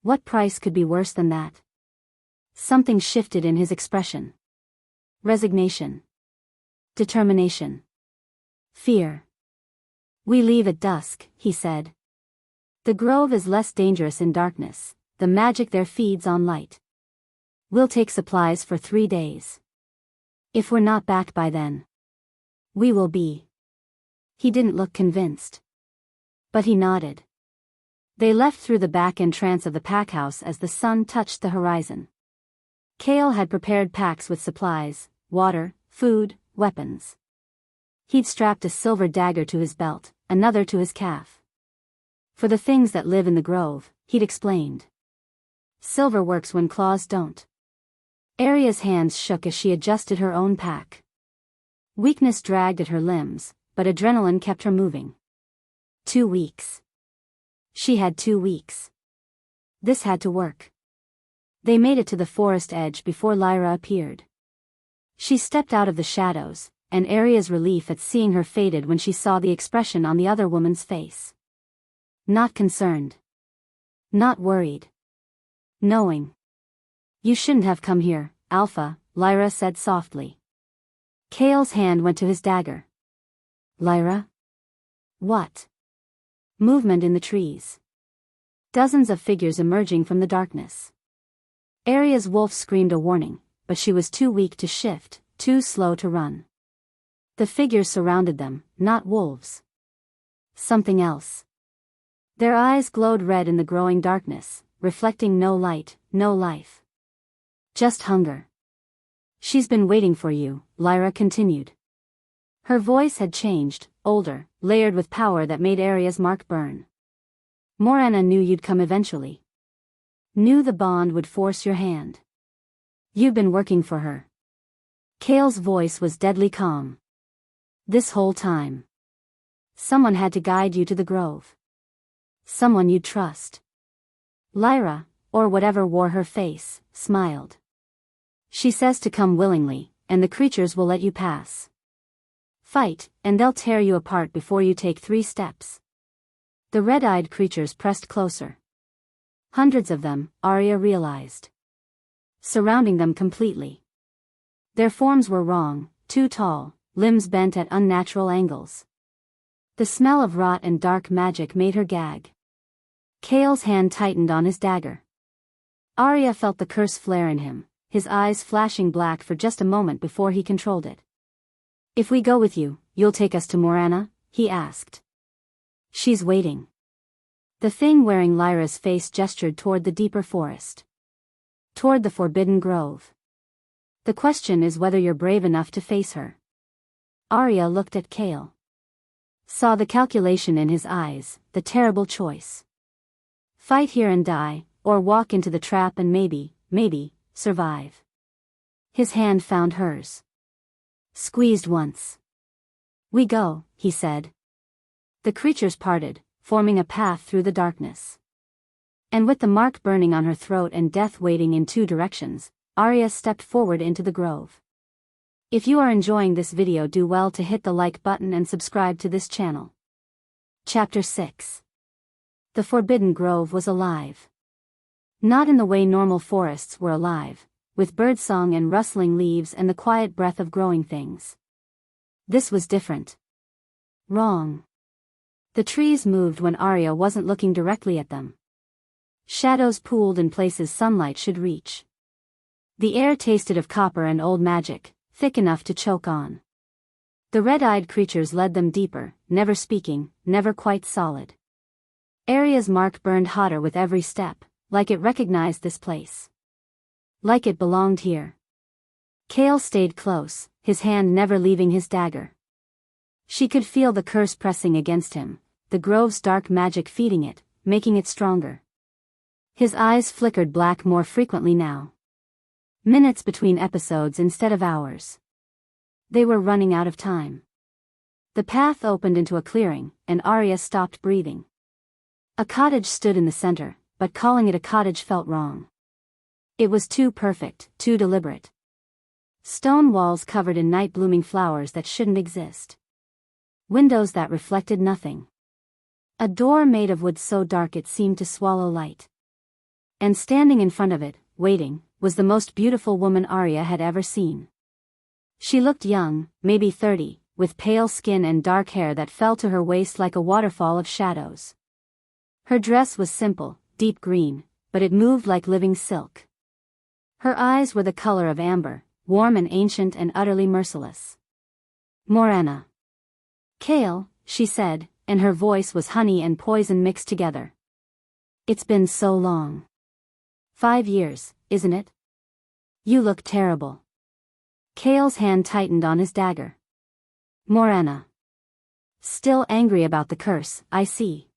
What price could be worse than that? Something shifted in his expression. Resignation. Determination. Fear. We leave at dusk, he said. The grove is less dangerous in darkness, the magic there feeds on light. We'll take supplies for 3 days. If we're not back by then, we will be. He didn't look convinced. But he nodded. They left through the back entrance of the packhouse as the sun touched the horizon. Kale had prepared packs with supplies, water, food, weapons. He'd strapped a silver dagger to his belt, another to his calf. For the things that live in the grove, he'd explained. Silver works when claws don't. Arya's hands shook as she adjusted her own pack. Weakness dragged at her limbs, but adrenaline kept her moving. 2 weeks. She had 2 weeks. This had to work. They made it to the forest edge before Lyra appeared. She stepped out of the shadows, and Arya's relief at seeing her faded when she saw the expression on the other woman's face. Not concerned. Not worried. Knowing. You shouldn't have come here, Alpha, Lyra said softly. Kale's hand went to his dagger. Lyra? What? Movement in the trees. Dozens of figures emerging from the darkness. Arya's wolf screamed a warning, but she was too weak to shift, too slow to run. The figures surrounded them, not wolves. Something else. Their eyes glowed red in the growing darkness, reflecting no light, no life. Just hunger. She's been waiting for you, Lyra continued. Her voice had changed, older, layered with power that made Arya's mark burn. Morana knew you'd come eventually. Knew the bond would force your hand. You've been working for her. Kale's voice was deadly calm. This whole time. Someone had to guide you to the grove. Someone you'd trust. Lyra, or whatever wore her face, smiled. She says to come willingly, and the creatures will let you pass. Fight, and they'll tear you apart before you take 3 steps. The red-eyed creatures pressed closer. Hundreds of them, Arya realized. Surrounding them completely. Their forms were wrong, too tall, limbs bent at unnatural angles. The smell of rot and dark magic made her gag. Kale's hand tightened on his dagger. Arya felt the curse flare in him, his eyes flashing black for just a moment before he controlled it. If we go with you, you'll take us to Morana? He asked. She's waiting. The thing wearing Lyra's face gestured toward the deeper forest. Toward the forbidden grove. The question is whether you're brave enough to face her. Arya looked at Kale. Saw the calculation in his eyes, the terrible choice. Fight here and die, or walk into the trap and maybe, survive. His hand found hers. Squeezed once. We go, he said. The creatures parted, forming a path through the darkness. And with the mark burning on her throat and death waiting in 2 directions, Arya stepped forward into the grove. If you are enjoying this video, do well to hit the like button and subscribe to this channel. Chapter 6. The Forbidden Grove was alive. Not in the way normal forests were alive, with birdsong and rustling leaves and the quiet breath of growing things. This was different. Wrong. The trees moved when Arya wasn't looking directly at them. Shadows pooled in places sunlight should reach. The air tasted of copper and old magic, thick enough to choke on. The red-eyed creatures led them deeper, never speaking, never quite solid. Arya's mark burned hotter with every step, like it recognized this place. Like it belonged here. Kale stayed close, his hand never leaving his dagger. She could feel the curse pressing against him, the grove's dark magic feeding it, making it stronger. His eyes flickered black more frequently now. Minutes between episodes instead of hours. They were running out of time. The path opened into a clearing, and Arya stopped breathing. A cottage stood in the center, but calling it a cottage felt wrong. It was too perfect, too deliberate. Stone walls covered in night-blooming flowers that shouldn't exist. Windows that reflected nothing. A door made of wood so dark it seemed to swallow light. And standing in front of it, waiting, was the most beautiful woman Arya had ever seen. She looked young, maybe 30, with pale skin and dark hair that fell to her waist like a waterfall of shadows. Her dress was simple, deep green, but it moved like living silk. Her eyes were the color of amber, warm and ancient and utterly merciless. Morana. Kale, she said, and her voice was honey and poison mixed together. It's been so long. 5 years, isn't it? You look terrible. Kale's hand tightened on his dagger. Morana. Still angry about the curse, I see.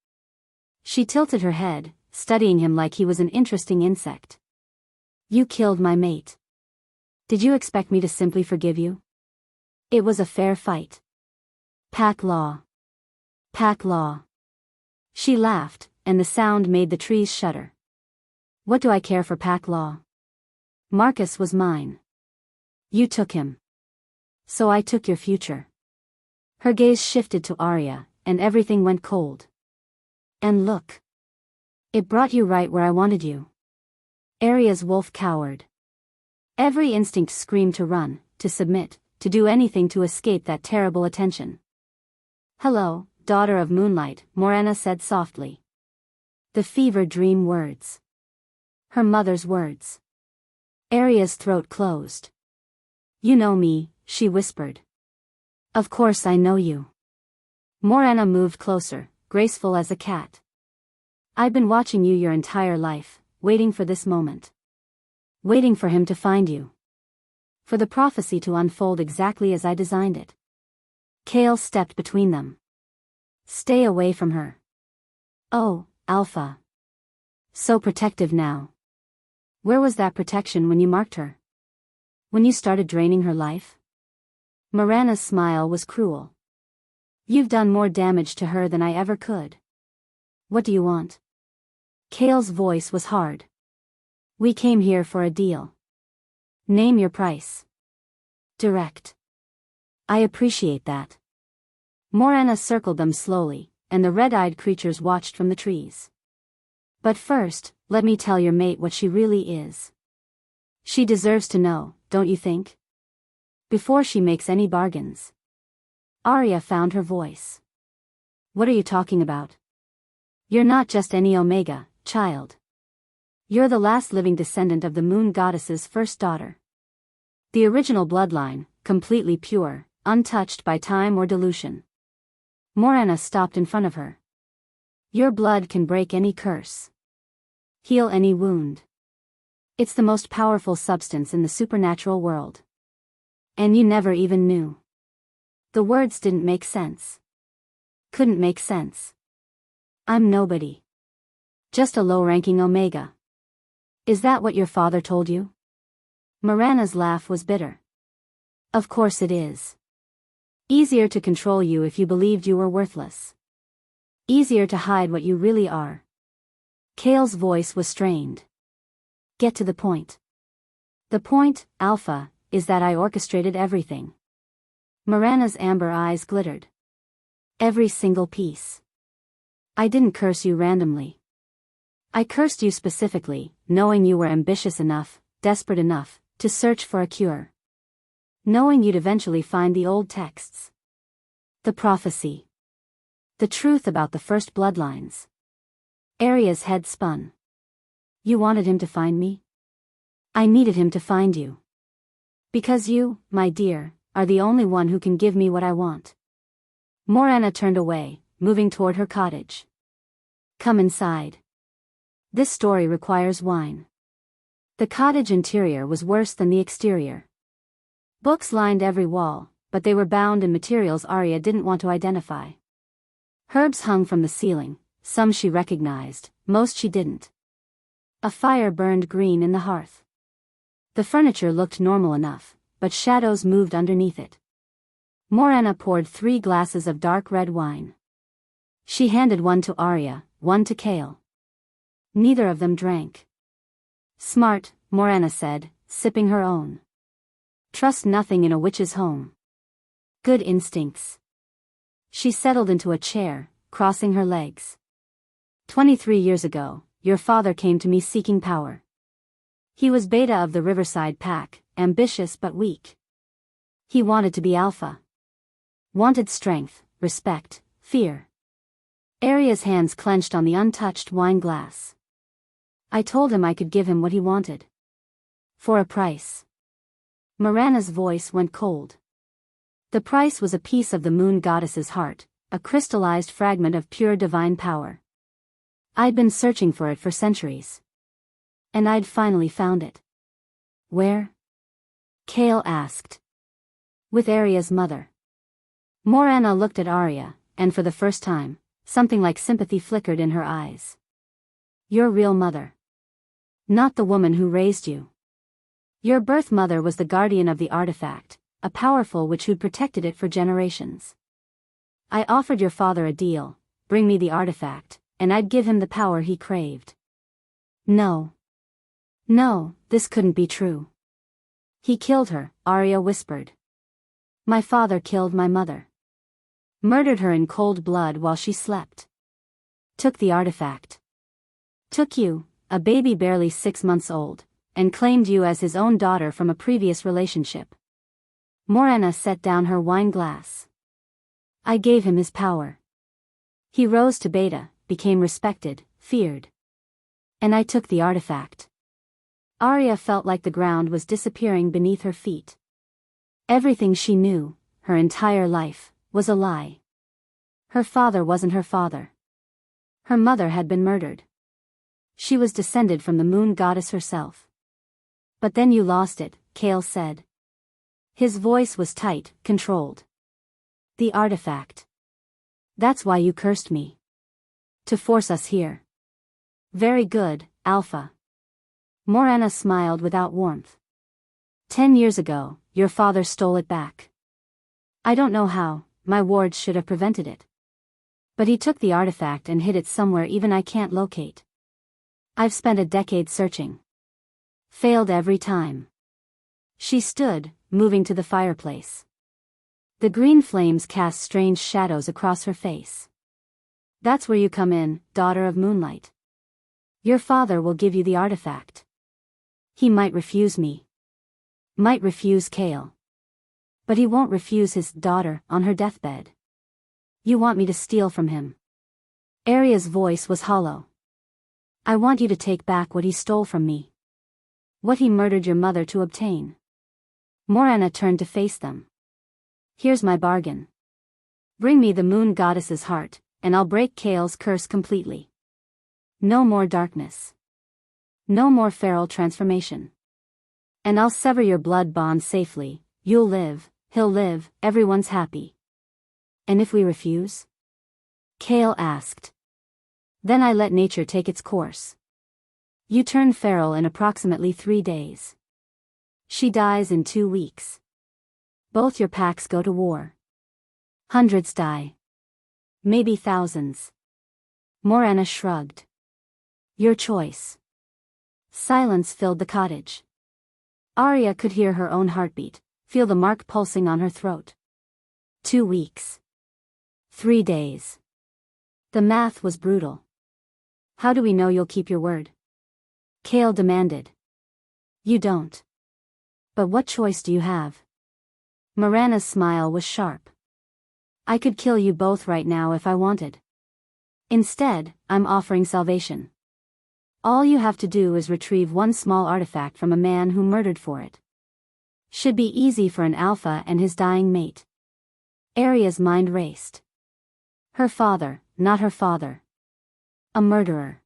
She tilted her head, studying him like he was an interesting insect. You killed my mate. Did you expect me to simply forgive you? It was a fair fight. Pack law. Pack law. She laughed, and the sound made the trees shudder. What do I care for pack law? Marcus was mine. You took him. So I took your future. Her gaze shifted to Arya, and everything went cold. And look. It brought you right where I wanted you. Arya's wolf cowered. Every instinct screamed to run, to submit, to do anything to escape that terrible attention. Hello, daughter of moonlight, Morana said softly. The fever dream words. Her mother's words. Arya's throat closed. You know me, she whispered. Of course I know you. Morana moved closer, graceful as a cat. I've been watching you your entire life, waiting for this moment. Waiting for him to find you. For the prophecy to unfold exactly as I designed it. Kale stepped between them. Stay away from her. Oh, Alpha. So protective now. Where was that protection when you marked her? When you started draining her life? Morana's smile was cruel. You've done more damage to her than I ever could. What do you want? Kale's voice was hard. We came here for a deal. Name your price. Direct. I appreciate that. Morana circled them slowly, and the red-eyed creatures watched from the trees. But first, let me tell your mate what she really is. She deserves to know, don't you think? Before she makes any bargains. Arya found her voice. What are you talking about? You're not just any Omega, child. You're the last living descendant of the moon goddess's first daughter. The original bloodline, completely pure, untouched by time or dilution. Morana stopped in front of her. Your blood can break any curse. Heal any wound. It's the most powerful substance in the supernatural world. And you never even knew. The words didn't make sense. Couldn't make sense. I'm nobody. Just a low-ranking Omega. Is that what your father told you? Morana's laugh was bitter. Of course it is. Easier to control you if you believed you were worthless. Easier to hide what you really are. Kale's voice was strained. Get to the point. The point, Alpha, is that I orchestrated everything. Morana's amber eyes glittered. Every single piece. I didn't curse you randomly. I cursed you specifically, knowing you were ambitious enough, desperate enough, to search for a cure. Knowing you'd eventually find the old texts. The prophecy. The truth about the first bloodlines. Arya's head spun. You wanted him to find me? I needed him to find you. Because you, my dear, are the only one who can give me what I want. Morana turned away, moving toward her cottage. Come inside. This story requires wine. The cottage interior was worse than the exterior. Books lined every wall, but they were bound in materials Arya didn't want to identify. Herbs hung from the ceiling, some she recognized, most she didn't. A fire burned green in the hearth. The furniture looked normal enough, but shadows moved underneath it. Morana poured 3 glasses of dark red wine. She handed one to Arya, one to Kale. Neither of them drank. Smart, Morana said, sipping her own. Trust nothing in a witch's home. Good instincts. She settled into a chair, crossing her legs. 23 years ago, your father came to me seeking power. He was Beta of the Riverside Pack, ambitious but weak. He wanted to be Alpha. Wanted strength, respect, fear. Arya's hands clenched on the untouched wine glass. I told him I could give him what he wanted. For a price. Morana's voice went cold. The price was a piece of the moon goddess's heart, a crystallized fragment of pure divine power. I'd been searching for it for centuries. And I'd finally found it. Where? Kale asked. With Arya's mother. Morana looked at Arya, and for the first time, something like sympathy flickered in her eyes. Your real mother. Not the woman who raised you. Your birth mother was the guardian of the artifact, a powerful witch who'd protected it for generations. I offered your father a deal, bring me the artifact, and I'd give him the power he craved. No. No, this couldn't be true. He killed her, Arya whispered. My father killed my mother. Murdered her in cold blood while she slept. Took the artifact. Took you, a baby barely 6 months old, and claimed you as his own daughter from a previous relationship. Morana set down her wine glass. I gave him his power. He rose to Beta, became respected, feared. And I took the artifact. Arya felt like the ground was disappearing beneath her feet. Everything she knew, her entire life, was a lie. Her father wasn't her father. Her mother had been murdered. She was descended from the moon goddess herself. But then you lost it, Kale said. His voice was tight, controlled. The artifact. That's why you cursed me. To force us here. Very good, Alpha. Morana smiled without warmth. 10 years ago, your father stole it back. I don't know how, my wards should have prevented it. But he took the artifact and hid it somewhere even I can't locate. I've spent a decade searching. Failed every time. She stood, moving to the fireplace. The green flames cast strange shadows across her face. That's where you come in, daughter of moonlight. Your father will give you the artifact. He might refuse me. Might refuse Kale. But he won't refuse his daughter on her deathbed. You want me to steal from him. Arya's voice was hollow. I want you to take back what he stole from me. What he murdered your mother to obtain. Morana turned to face them. Here's my bargain. Bring me the moon goddess's heart, and I'll break Kale's curse completely. No more darkness. No more feral transformation. And I'll sever your blood bond safely. You'll live, he'll live, everyone's happy. And if we refuse? Kale asked. Then I let nature take its course. You turn feral in approximately 3 days. She dies in 2 weeks. Both your packs go to war. Hundreds die. Maybe thousands. Morana shrugged. Your choice. Silence filled the cottage. Arya could hear her own heartbeat, feel the mark pulsing on her throat. 2 weeks. 3 days. The math was brutal. How do we know you'll keep your word? Kale demanded. You don't. But what choice do you have? Morana's smile was sharp. I could kill you both right now if I wanted. Instead, I'm offering salvation. All you have to do is retrieve one small artifact from a man who murdered for it. Should be easy for an alpha and his dying mate. Arya's mind raced. Her father, not her father. A murderer.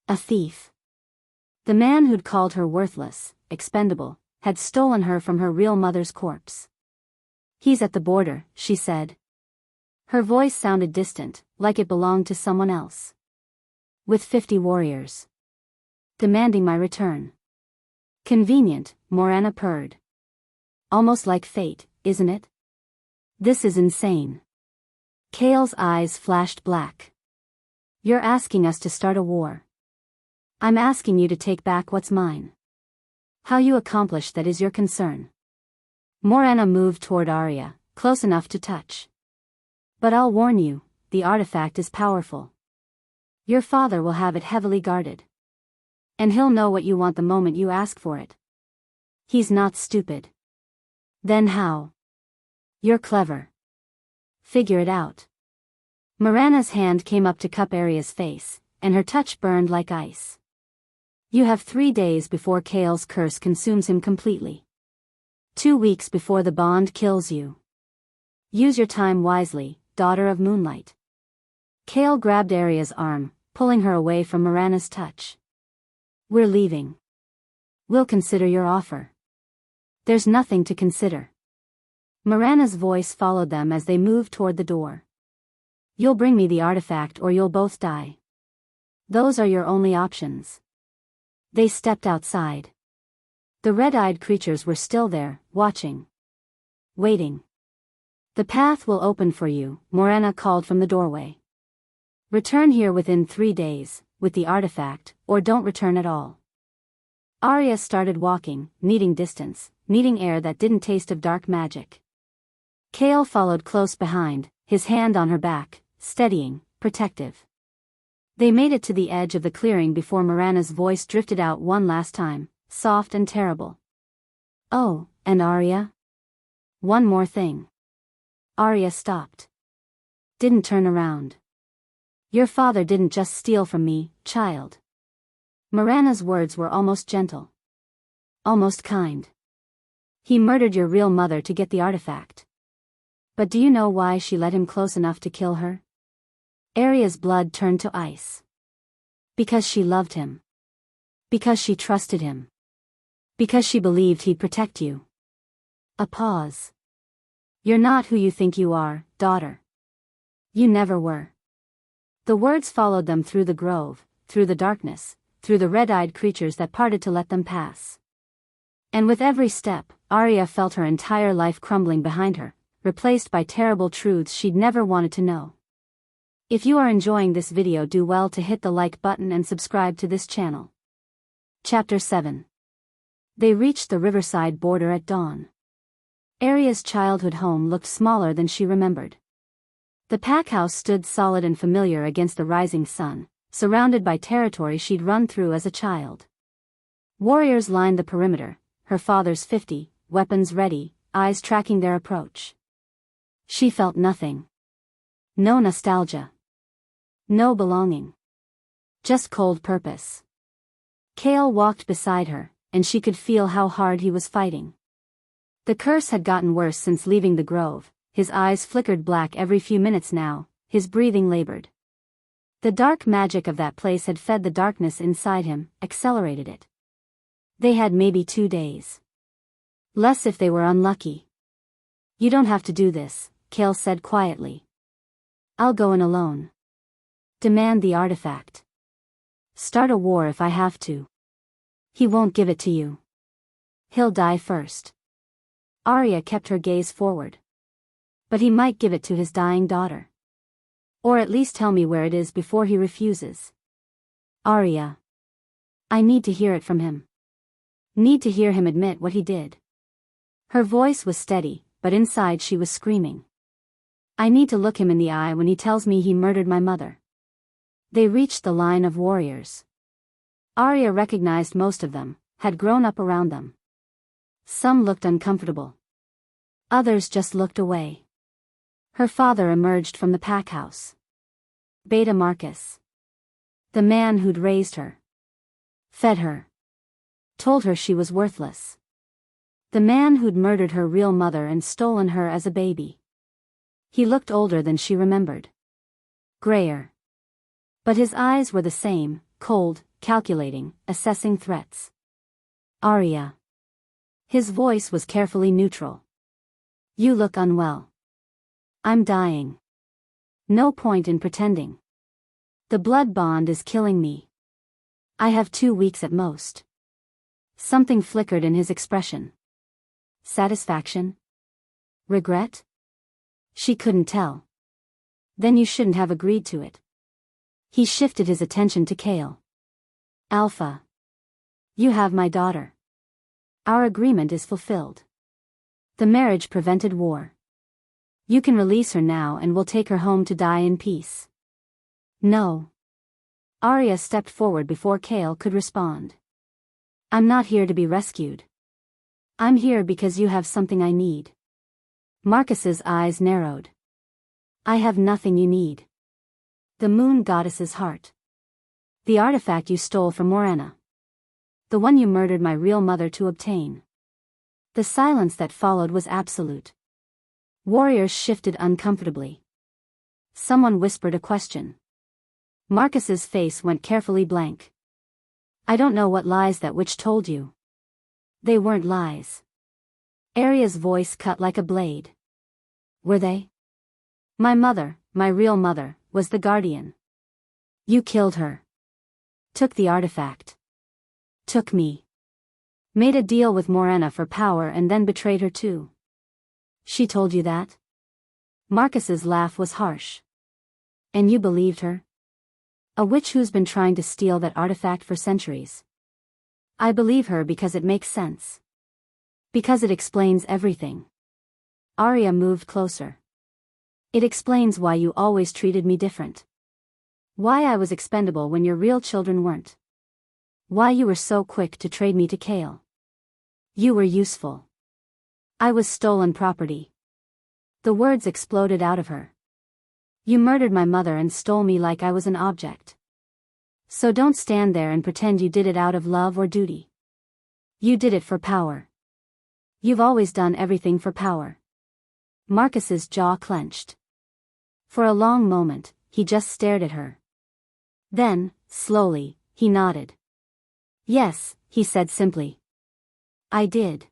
A thief. The man who'd called her worthless, expendable, had stolen her from her real mother's corpse. He's at the border, she said. Her voice sounded distant, like it belonged to someone else. With 50 warriors. Demanding my return. Convenient, Morana purred. Almost like fate, isn't it? This is insane. Kale's eyes flashed black. You're asking us to start a war. I'm asking you to take back what's mine. How you accomplish that is your concern. Morana moved toward Arya, close enough to touch. But I'll warn you, the artifact is powerful. Your father will have it heavily guarded. And he'll know what you want the moment you ask for it. He's not stupid. Then how? You're clever. Figure it out. Morana's hand came up to cup Arya's face, and her touch burned like ice. You have 3 days before Kale's curse consumes him completely. 2 weeks before the bond kills you. Use your time wisely, daughter of moonlight. Kale grabbed Arya's arm, pulling her away from Morana's touch. We're leaving. We'll consider your offer. There's nothing to consider. Morana's voice followed them as they moved toward the door. You'll bring me the artifact or you'll both die. Those are your only options. They stepped outside. The red-eyed creatures were still there, watching. Waiting. The path will open for you, Morana called from the doorway. Return here within 3 days, with the artifact, or don't return at all. Arya started walking, needing distance, needing air that didn't taste of dark magic. Kale followed close behind, his hand on her back, steadying, protective. They made it to the edge of the clearing before Morana's voice drifted out one last time, soft and terrible. Oh, and Arya? One more thing. Arya stopped. Didn't turn around. Your father didn't just steal from me, child. Morana's words were almost gentle. Almost kind. He murdered your real mother to get the artifact. But do you know why she let him close enough to kill her? Arya's blood turned to ice. Because she loved him. Because she trusted him. Because she believed he'd protect you. A pause. You're not who you think you are, daughter. You never were. The words followed them through the grove, through the darkness, through the red-eyed creatures that parted to let them pass. And with every step, Arya felt her entire life crumbling behind her, replaced by terrible truths she'd never wanted to know. If you are enjoying this video, do well to hit the like button and subscribe to this channel. Chapter 7. They reached the riverside border at dawn. Arya's childhood home looked smaller than she remembered. The pack house stood solid and familiar against the rising sun, surrounded by territory she'd run through as a child. Warriors lined the perimeter, her father's 50, weapons ready, eyes tracking their approach. She felt nothing. No nostalgia. No belonging. Just cold purpose. Kale walked beside her, and she could feel how hard he was fighting. The curse had gotten worse since leaving the grove, his eyes flickered black every few minutes now, his breathing labored. The dark magic of that place had fed the darkness inside him, accelerated it. They had maybe 2 days. Less if they were unlucky. You don't have to do this, Kale said quietly. I'll go in alone. Demand the artifact. Start a war if I have to. He won't give it to you. He'll die first. Arya kept her gaze forward. But he might give it to his dying daughter. Or at least tell me where it is before he refuses. Arya. I need to hear it from him. Need to hear him admit what he did. Her voice was steady, but inside she was screaming. I need to look him in the eye when he tells me he murdered my mother. They reached the line of warriors. Arya recognized most of them, had grown up around them. Some looked uncomfortable. Others just looked away. Her father emerged from the pack house. Beta Marcus. The man who'd raised her. Fed her. Told her she was worthless. The man who'd murdered her real mother and stolen her as a baby. He looked older than she remembered. Grayer. But his eyes were the same, cold, calculating, assessing threats. Arya. His voice was carefully neutral. You look unwell. I'm dying. No point in pretending. The blood bond is killing me. I have 2 weeks at most. Something flickered in his expression. Satisfaction? Regret? She couldn't tell. Then you shouldn't have agreed to it. He shifted his attention to Kale. Alpha. You have my daughter. Our agreement is fulfilled. The marriage prevented war. You can release her now and we'll take her home to die in peace. No. Arya stepped forward before Kale could respond. I'm not here to be rescued. I'm here because you have something I need. Marcus's eyes narrowed. I have nothing you need. The moon goddess's heart. The artifact you stole from Morena. The one you murdered my real mother to obtain. The silence that followed was absolute. Warriors shifted uncomfortably. Someone whispered a question. Marcus's face went carefully blank. I don't know what lies that witch told you. They weren't lies. Arya's voice cut like a blade. Were they? My mother, my real mother, was the guardian. You killed her. Took the artifact. Took me. Made a deal with Morena for power and then betrayed her too. She told you that? Marcus's laugh was harsh. And you believed her? A witch who's been trying to steal that artifact for centuries. I believe her because it makes sense. Because it explains everything. Arya moved closer. It explains why you always treated me different. Why I was expendable when your real children weren't. Why you were so quick to trade me to Kale. You were useful. I was stolen property. The words exploded out of her. You murdered my mother and stole me like I was an object. So don't stand there and pretend you did it out of love or duty. You did it for power. You've always done everything for power. Marcus's jaw clenched. For a long moment, he just stared at her. Then, slowly, he nodded. Yes, he said simply. I did.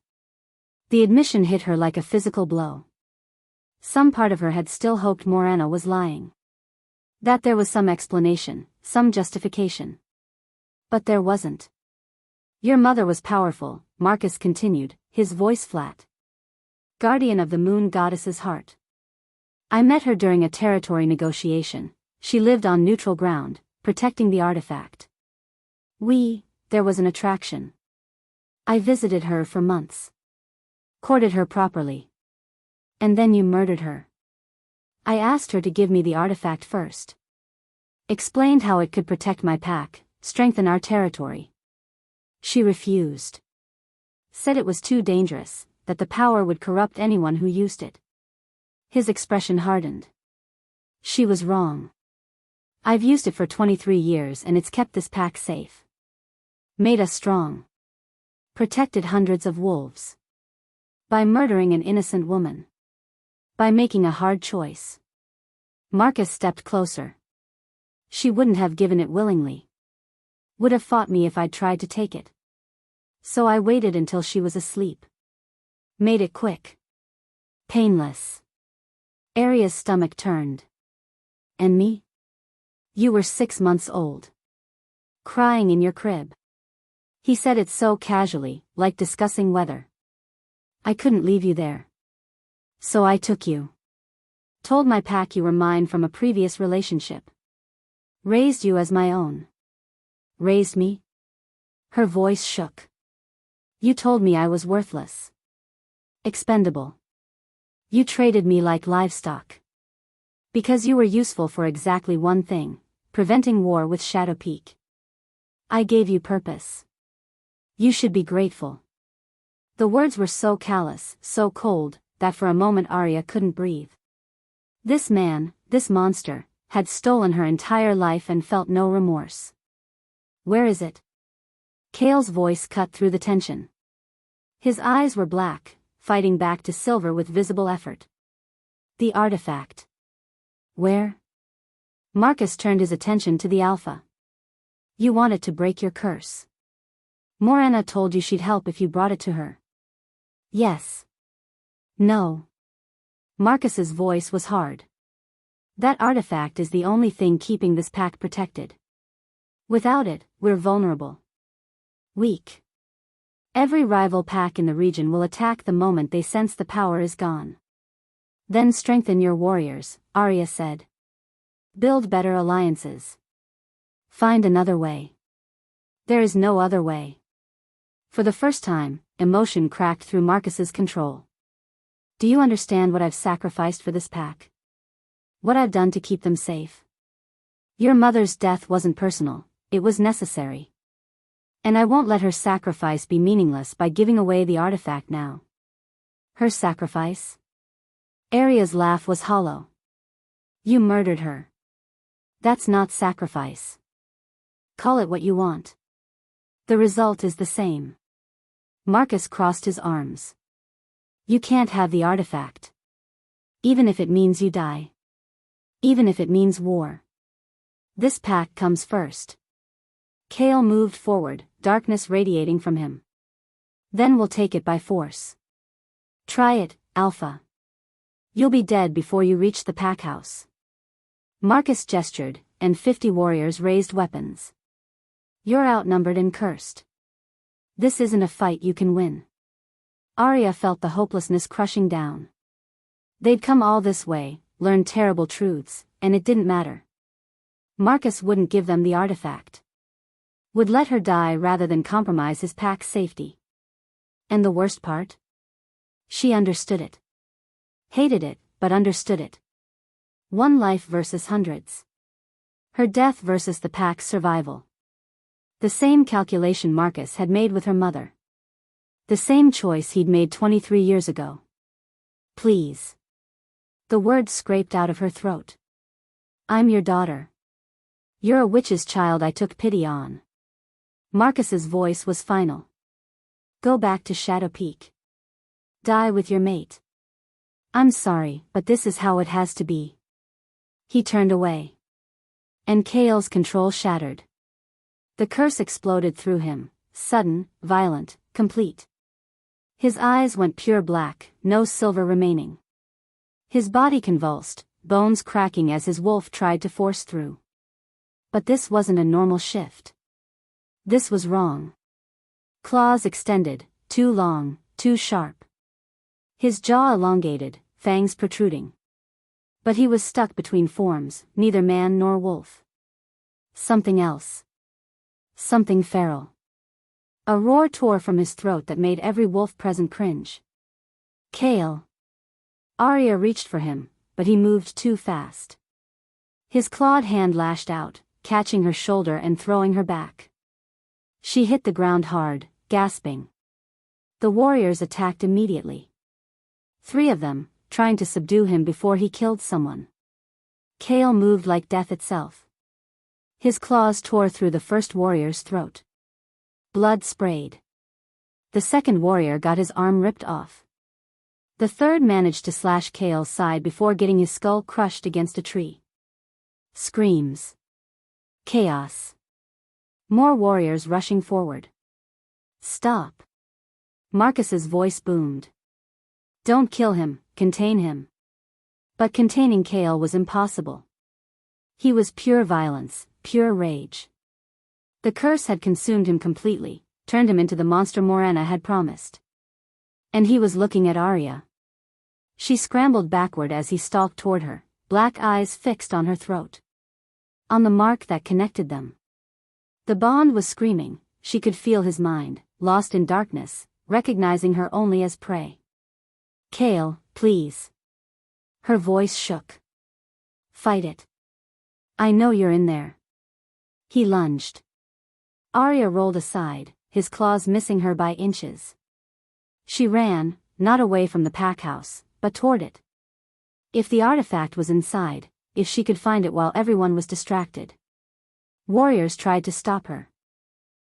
The admission hit her like a physical blow. Some part of her had still hoped Morena was lying. That there was some explanation, some justification. But there wasn't. Your mother was powerful, Marcus continued, his voice flat. Guardian of the moon goddess's heart. I met her during a territory negotiation. She lived on neutral ground, protecting the artifact. There was an attraction. I visited her for months. Courted her properly. And then you murdered her. I asked her to give me the artifact first. Explained how it could protect my pack, strengthen our territory. She refused. Said it was too dangerous, that the power would corrupt anyone who used it. His expression hardened. She was wrong. I've used it for 23 years and it's kept this pack safe. Made us strong. Protected hundreds of wolves. By murdering an innocent woman. By making a hard choice. Marcus stepped closer. She wouldn't have given it willingly. Would have fought me if I'd tried to take it. So I waited until she was asleep. Made it quick. Painless. Arya's stomach turned. And me? You were 6 months old. Crying in your crib. He said it so casually, like discussing weather. I couldn't leave you there. So I took you. Told my pack you were mine from a previous relationship. Raised you as my own. Raised me? Her voice shook. You told me I was worthless. Expendable. You traded me like livestock. Because you were useful for exactly one thing, preventing war with Shadow Peak. I gave you purpose. You should be grateful. The words were so callous, so cold, that for a moment Arya couldn't breathe. This man, this monster, had stolen her entire life and felt no remorse. Where is it? Kale's voice cut through the tension. His eyes were black, fighting back to silver with visible effort. The artifact. Where? Marcus turned his attention to the Alpha. You wanted to break your curse. Morena told you she'd help if you brought it to her. Yes. No. Marcus's voice was hard. That artifact is the only thing keeping this pack protected. Without it, we're vulnerable. Weak. Every rival pack in the region will attack the moment they sense the power is gone. Then strengthen your warriors, Arya said. Build better alliances. Find another way. There is no other way. For the first time, emotion cracked through Marcus's control. Do you understand what I've sacrificed for this pack? What I've done to keep them safe? Your mother's death wasn't personal, it was necessary. And I won't let her sacrifice be meaningless by giving away the artifact now. Her sacrifice? Arya's laugh was hollow. You murdered her. That's not sacrifice. Call it what you want. The result is the same. Marcus crossed his arms. You can't have the artifact. Even if it means you die. Even if it means war. This pack comes first. Kale moved forward, darkness radiating from him. Then we'll take it by force. Try it, Alpha. You'll be dead before you reach the pack house. Marcus gestured, and 50 warriors raised weapons. You're outnumbered and cursed. This isn't a fight you can win. Arya felt the hopelessness crushing down. They'd come all this way, learned terrible truths, and it didn't matter. Marcus wouldn't give them the artifact. Would let her die rather than compromise his pack's safety. And the worst part? She understood it. Hated it, but understood it. One life versus hundreds. Her death versus the pack's survival. The same calculation Marcus had made with her mother. The same choice he'd made 23 years ago. Please. The words scraped out of her throat. I'm your daughter. You're a witch's child I took pity on. Marcus's voice was final. Go back to Shadow Peak. Die with your mate. I'm sorry, but this is how it has to be. He turned away. And Kale's control shattered. The curse exploded through him, sudden, violent, complete. His eyes went pure black, no silver remaining. His body convulsed, bones cracking as his wolf tried to force through. But this wasn't a normal shift. This was wrong. Claws extended, too long, too sharp. His jaw elongated, fangs protruding. But he was stuck between forms, neither man nor wolf. Something else. Something feral. A roar tore from his throat that made every wolf present cringe. Kale. Arya reached for him, but he moved too fast. His clawed hand lashed out, catching her shoulder and throwing her back. She hit the ground hard, gasping. The warriors attacked immediately. 3 of them, trying to subdue him before he killed someone. Kale moved like death itself. His claws tore through the first warrior's throat. Blood sprayed. The second warrior got his arm ripped off. The third managed to slash Kale's side before getting his skull crushed against a tree. Screams. Chaos. More warriors rushing forward. Stop. Marcus's voice boomed. Don't kill him, contain him. But containing Kale was impossible. He was pure violence, pure rage. The curse had consumed him completely, turned him into the monster Morena had promised. And he was looking at Arya. She scrambled backward as he stalked toward her, black eyes fixed on her throat. On the mark that connected them. The bond was screaming, she could feel his mind, lost in darkness, recognizing her only as prey. Kale, please. Her voice shook. Fight it. I know you're in there. He lunged. Arya rolled aside, his claws missing her by inches. She ran, not away from the pack house, but toward it. If the artifact was inside, if she could find it while everyone was distracted. Warriors tried to stop her.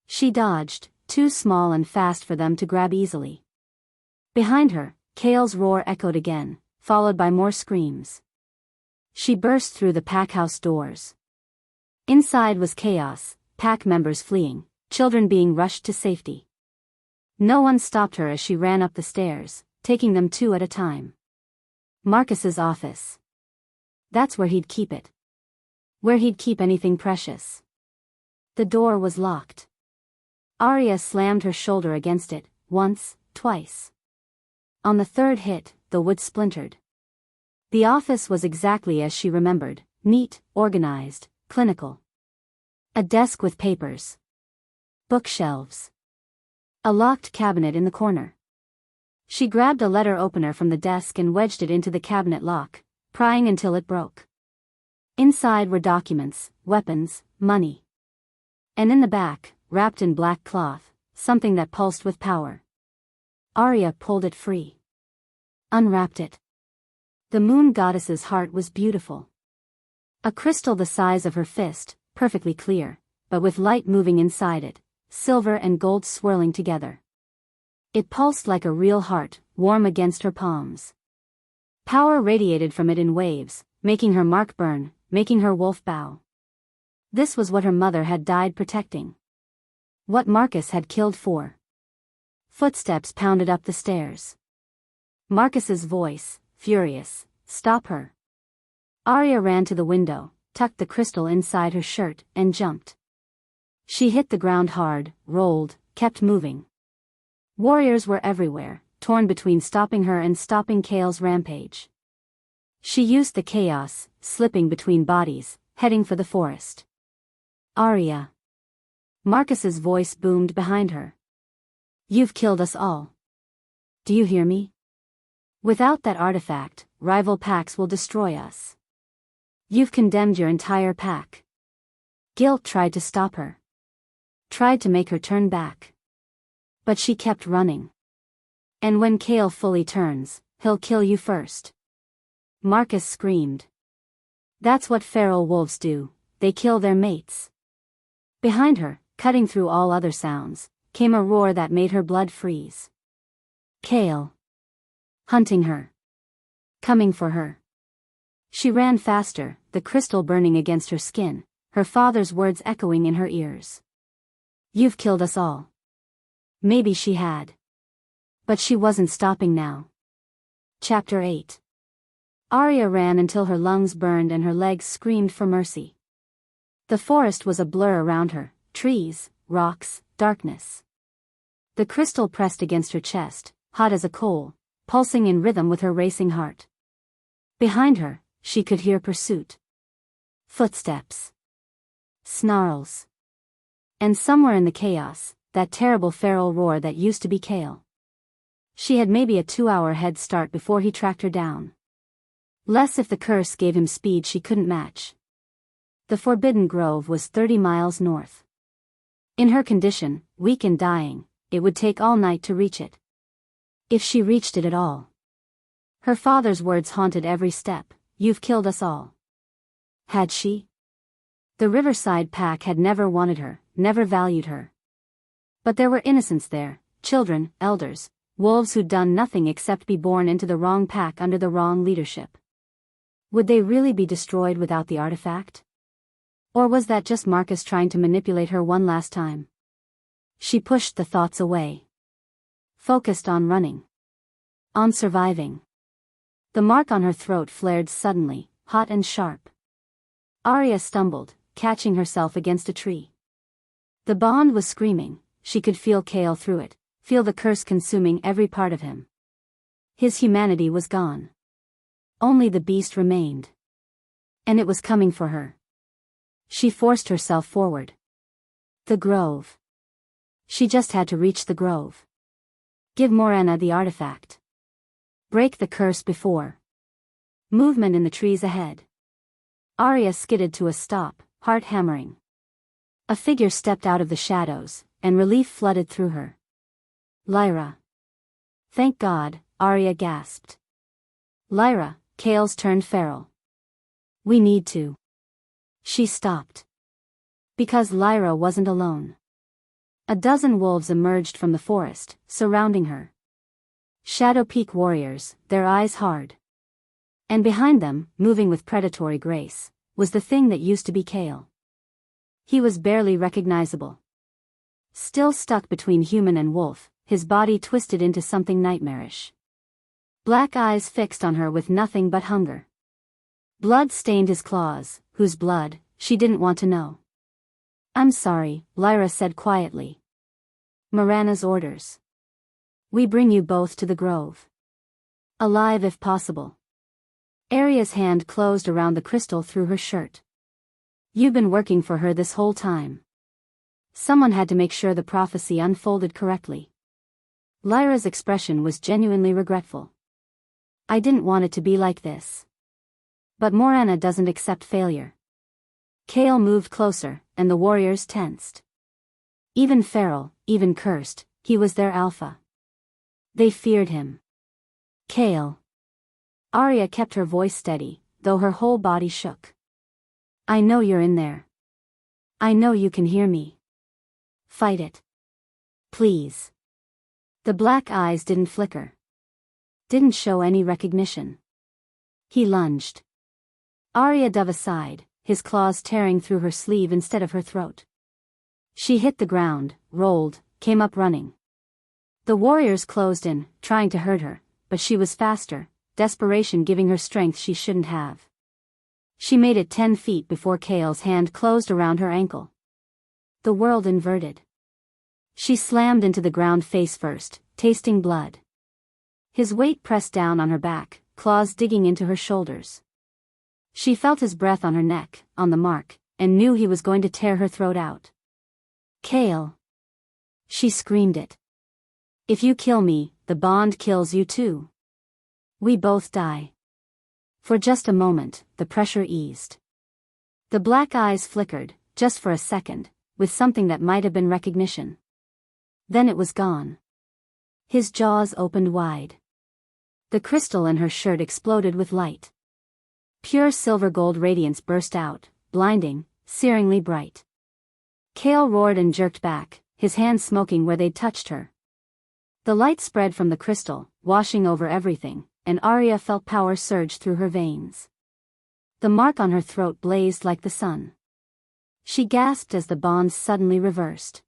She dodged, too small and fast for them to grab easily. Behind her, Kale's roar echoed again, followed by more screams. She burst through the pack house doors. Inside was chaos, pack members fleeing, children being rushed to safety. No one stopped her as she ran up the stairs, taking them two at a time. Marcus's office. That's where he'd keep it. Where he'd keep anything precious. The door was locked. Arya slammed her shoulder against it, once, twice. On the third hit, the wood splintered. The office was exactly as she remembered, neat, organized, clinical. A desk with papers. Bookshelves. A locked cabinet in the corner. She grabbed a letter opener from the desk and wedged it into the cabinet lock, prying until it broke. Inside were documents, weapons, money. And in the back, wrapped in black cloth, something that pulsed with power. Arya pulled it free. Unwrapped it. The moon goddess's heart was beautiful. A crystal the size of her fist, perfectly clear, but with light moving inside it, silver and gold swirling together. It pulsed like a real heart, warm against her palms. Power radiated from it in waves, making her mark burn, making her wolf bow. This was what her mother had died protecting. What Marcus had killed for. Footsteps pounded up the stairs. Marcus's voice, furious, "Stop her." Arya ran to the window, tucked the crystal inside her shirt, and jumped. She hit the ground hard, rolled, kept moving. Warriors were everywhere, torn between stopping her and stopping Kale's rampage. She used the chaos, slipping between bodies, heading for the forest. Arya. Marcus's voice boomed behind her. You've killed us all. Do you hear me? Without that artifact, rival packs will destroy us. You've condemned your entire pack. Guilt tried to stop her. Tried to make her turn back. But she kept running. And when Kale fully turns, he'll kill you first. Marcus screamed. That's what feral wolves do, they kill their mates. Behind her, cutting through all other sounds, came a roar that made her blood freeze. Kale. Hunting her. Coming for her. She ran faster, the crystal burning against her skin, her father's words echoing in her ears. You've killed us all. Maybe she had. But she wasn't stopping now. Chapter 8. Arya ran until her lungs burned and her legs screamed for mercy. The forest was a blur around her, trees, rocks, darkness. The crystal pressed against her chest, hot as a coal, pulsing in rhythm with her racing heart. Behind her, she could hear pursuit. Footsteps. Snarls. And somewhere in the chaos, that terrible feral roar that used to be Kale. She had maybe a 2-hour head start before he tracked her down. Less if the curse gave him speed she couldn't match. The Forbidden Grove was 30 miles north. In her condition, weak and dying, it would take all night to reach it. If she reached it at all. Her father's words haunted every step, "You've killed us all." Had she? The Riverside Pack had never wanted her, never valued her. But there were innocents there, children, elders, wolves who'd done nothing except be born into the wrong pack under the wrong leadership. Would they really be destroyed without the artifact? Or was that just Marcus trying to manipulate her one last time? She pushed the thoughts away. Focused on running. On surviving. The mark on her throat flared suddenly, hot and sharp. Arya stumbled, catching herself against a tree. The bond was screaming, she could feel Kale through it, feel the curse consuming every part of him. His humanity was gone. Only the beast remained. And it was coming for her. She forced herself forward. The grove. She just had to reach the grove. Give Morana the artifact. Break the curse before. Movement in the trees ahead. Arya skidded to a stop, heart hammering. A figure stepped out of the shadows, and relief flooded through her. Lyra. Thank God, Arya gasped. Lyra, Kale's turned feral. We need to. She stopped. Because Lyra wasn't alone. A dozen wolves emerged from the forest, surrounding her. Shadow Peak warriors, their eyes hard. And behind them, moving with predatory grace, was the thing that used to be Kale. He was barely recognizable. Still stuck between human and wolf, his body twisted into something nightmarish. Black eyes fixed on her with nothing but hunger. Blood stained his claws, whose blood, she didn't want to know. I'm sorry, Lyra said quietly. Morana's orders. We bring you both to the grove. Alive if possible. Arya's hand closed around the crystal through her shirt. You've been working for her this whole time. Someone had to make sure the prophecy unfolded correctly. Lyra's expression was genuinely regretful. I didn't want it to be like this. But Morana doesn't accept failure. Kale moved closer, and the warriors tensed. Even feral, even cursed, he was their alpha. They feared him. Kale. Arya kept her voice steady, though her whole body shook. I know you're in there. I know you can hear me. Fight it. Please. The black eyes didn't flicker. Didn't show any recognition. He lunged. Arya dove aside, his claws tearing through her sleeve instead of her throat. She hit the ground, rolled, came up running. The warriors closed in, trying to hurt her, but she was faster, desperation giving her strength she shouldn't have. She made it 10 feet before Kale's hand closed around her ankle. The world inverted. She slammed into the ground face first, tasting blood. His weight pressed down on her back, claws digging into her shoulders. She felt his breath on her neck, on the mark, and knew he was going to tear her throat out. Kale. She screamed it. If you kill me, the bond kills you too. We both die. For just a moment, the pressure eased. The black eyes flickered, just for a second, with something that might have been recognition. Then it was gone. His jaws opened wide. The crystal in her shirt exploded with light. Pure silver gold radiance burst out, blinding, searingly bright. Kale roared and jerked back, his hands smoking where they'd touched her. The light spread from the crystal, washing over everything, and Arya felt power surge through her veins. The mark on her throat blazed like the sun. She gasped as the bonds suddenly reversed.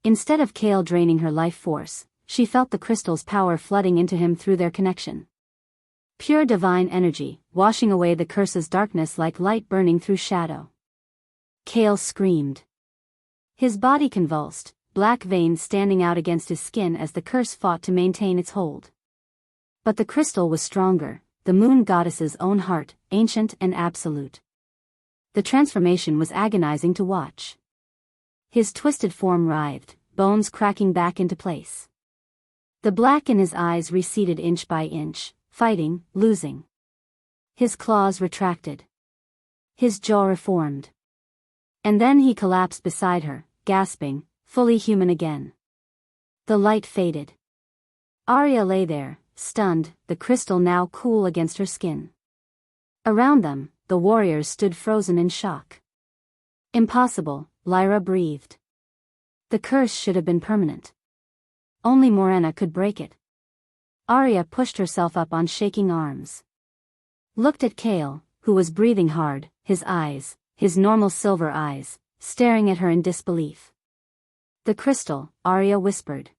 Instead of Kale draining her life force, she felt the crystal's power flooding into him through their connection. Pure divine energy, washing away the curse's darkness like light burning through shadow. Kale screamed. His body convulsed, black veins standing out against his skin as the curse fought to maintain its hold. But the crystal was stronger, the moon goddess's own heart, ancient and absolute. The transformation was agonizing to watch. His twisted form writhed, bones cracking back into place. The black in his eyes receded inch by inch, fighting, losing. His claws retracted. His jaw reformed. And then he collapsed beside her, gasping, fully human again. The light faded. Arya lay there, stunned, the crystal now cool against her skin. Around them, the warriors stood frozen in shock. Impossible, Lyra breathed. The curse should have been permanent. Only Morana could break it. Arya pushed herself up on shaking arms. Looked at Kale, who was breathing hard, his eyes, his normal silver eyes, staring at her in disbelief. The crystal, Arya whispered.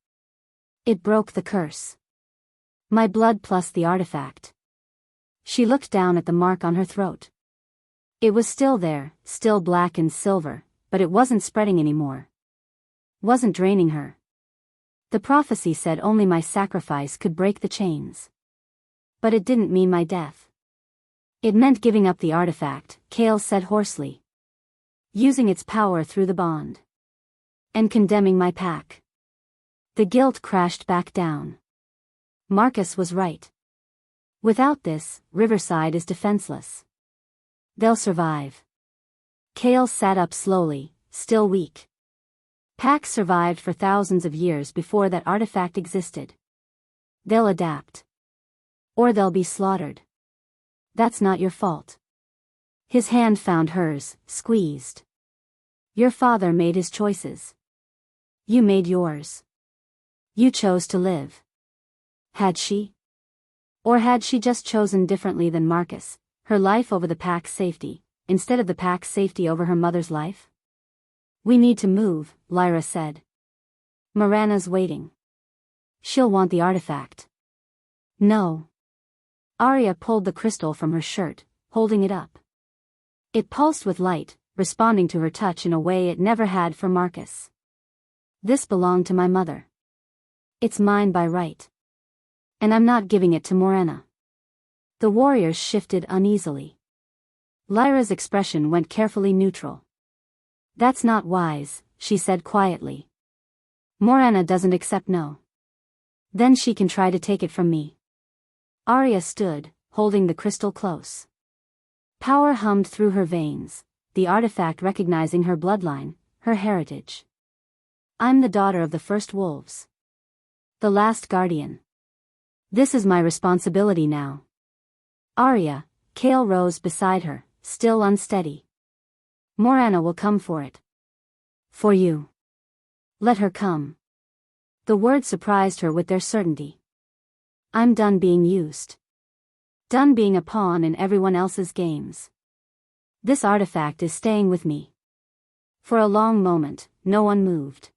It broke the curse. My blood plus the artifact. She looked down at the mark on her throat. It was still there, still black and silver, but it wasn't spreading anymore. Wasn't draining her. The prophecy said only my sacrifice could break the chains. But it didn't mean my death. It meant giving up the artifact, Kale said hoarsely. Using its power through the bond. and condemning my pack. The guilt crashed back down. Marcus was right. Without this, Riverside is defenseless. They'll survive. Kale sat up slowly, still weak. Packs survived for thousands of years before that artifact existed. They'll adapt. Or they'll be slaughtered. That's not your fault. His hand found hers, squeezed. Your father made his choices. You made yours. You chose to live. Had she? Or had she just chosen differently than Marcus, her life over the pack's safety, instead of the pack's safety over her mother's life? We need to move, Lyra said. Morana's waiting. She'll want the artifact. No. Arya pulled the crystal from her shirt, holding it up. It pulsed with light, responding to her touch in a way it never had for Marcus. This belonged to my mother. It's mine by right. And I'm not giving it to Morana. The warriors shifted uneasily. Lyra's expression went carefully neutral. That's not wise, she said quietly. Morana doesn't accept no. Then she can try to take it from me. Arya stood, holding the crystal close. Power hummed through her veins, the artifact recognizing her bloodline, her heritage. I'm the daughter of the first wolves. The last guardian. This is my responsibility now. Arya, Kale rose beside her, still unsteady. Morana will come for it. For you. Let her come. The words surprised her with their certainty. I'm done being used. Done being a pawn in everyone else's games. This artifact is staying with me. For a long moment, no one moved.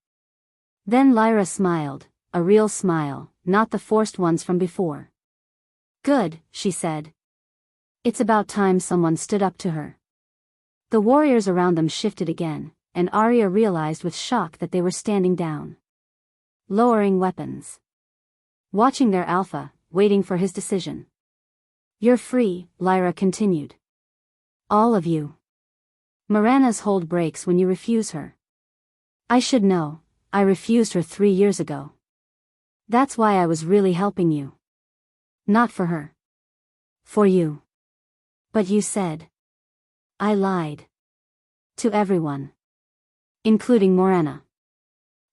Then Lyra smiled, a real smile, not the forced ones from before. Good, she said. It's about time someone stood up to her. The warriors around them shifted again, and Arya realized with shock that they were standing down. Lowering weapons. Watching their alpha, waiting for his decision. You're free, Lyra continued. All of you. Morana's hold breaks when you refuse her. I should know, I refused her 3 years ago. That's why I was really helping you. Not for her. For you. But you said. I lied. To everyone. Including Morana.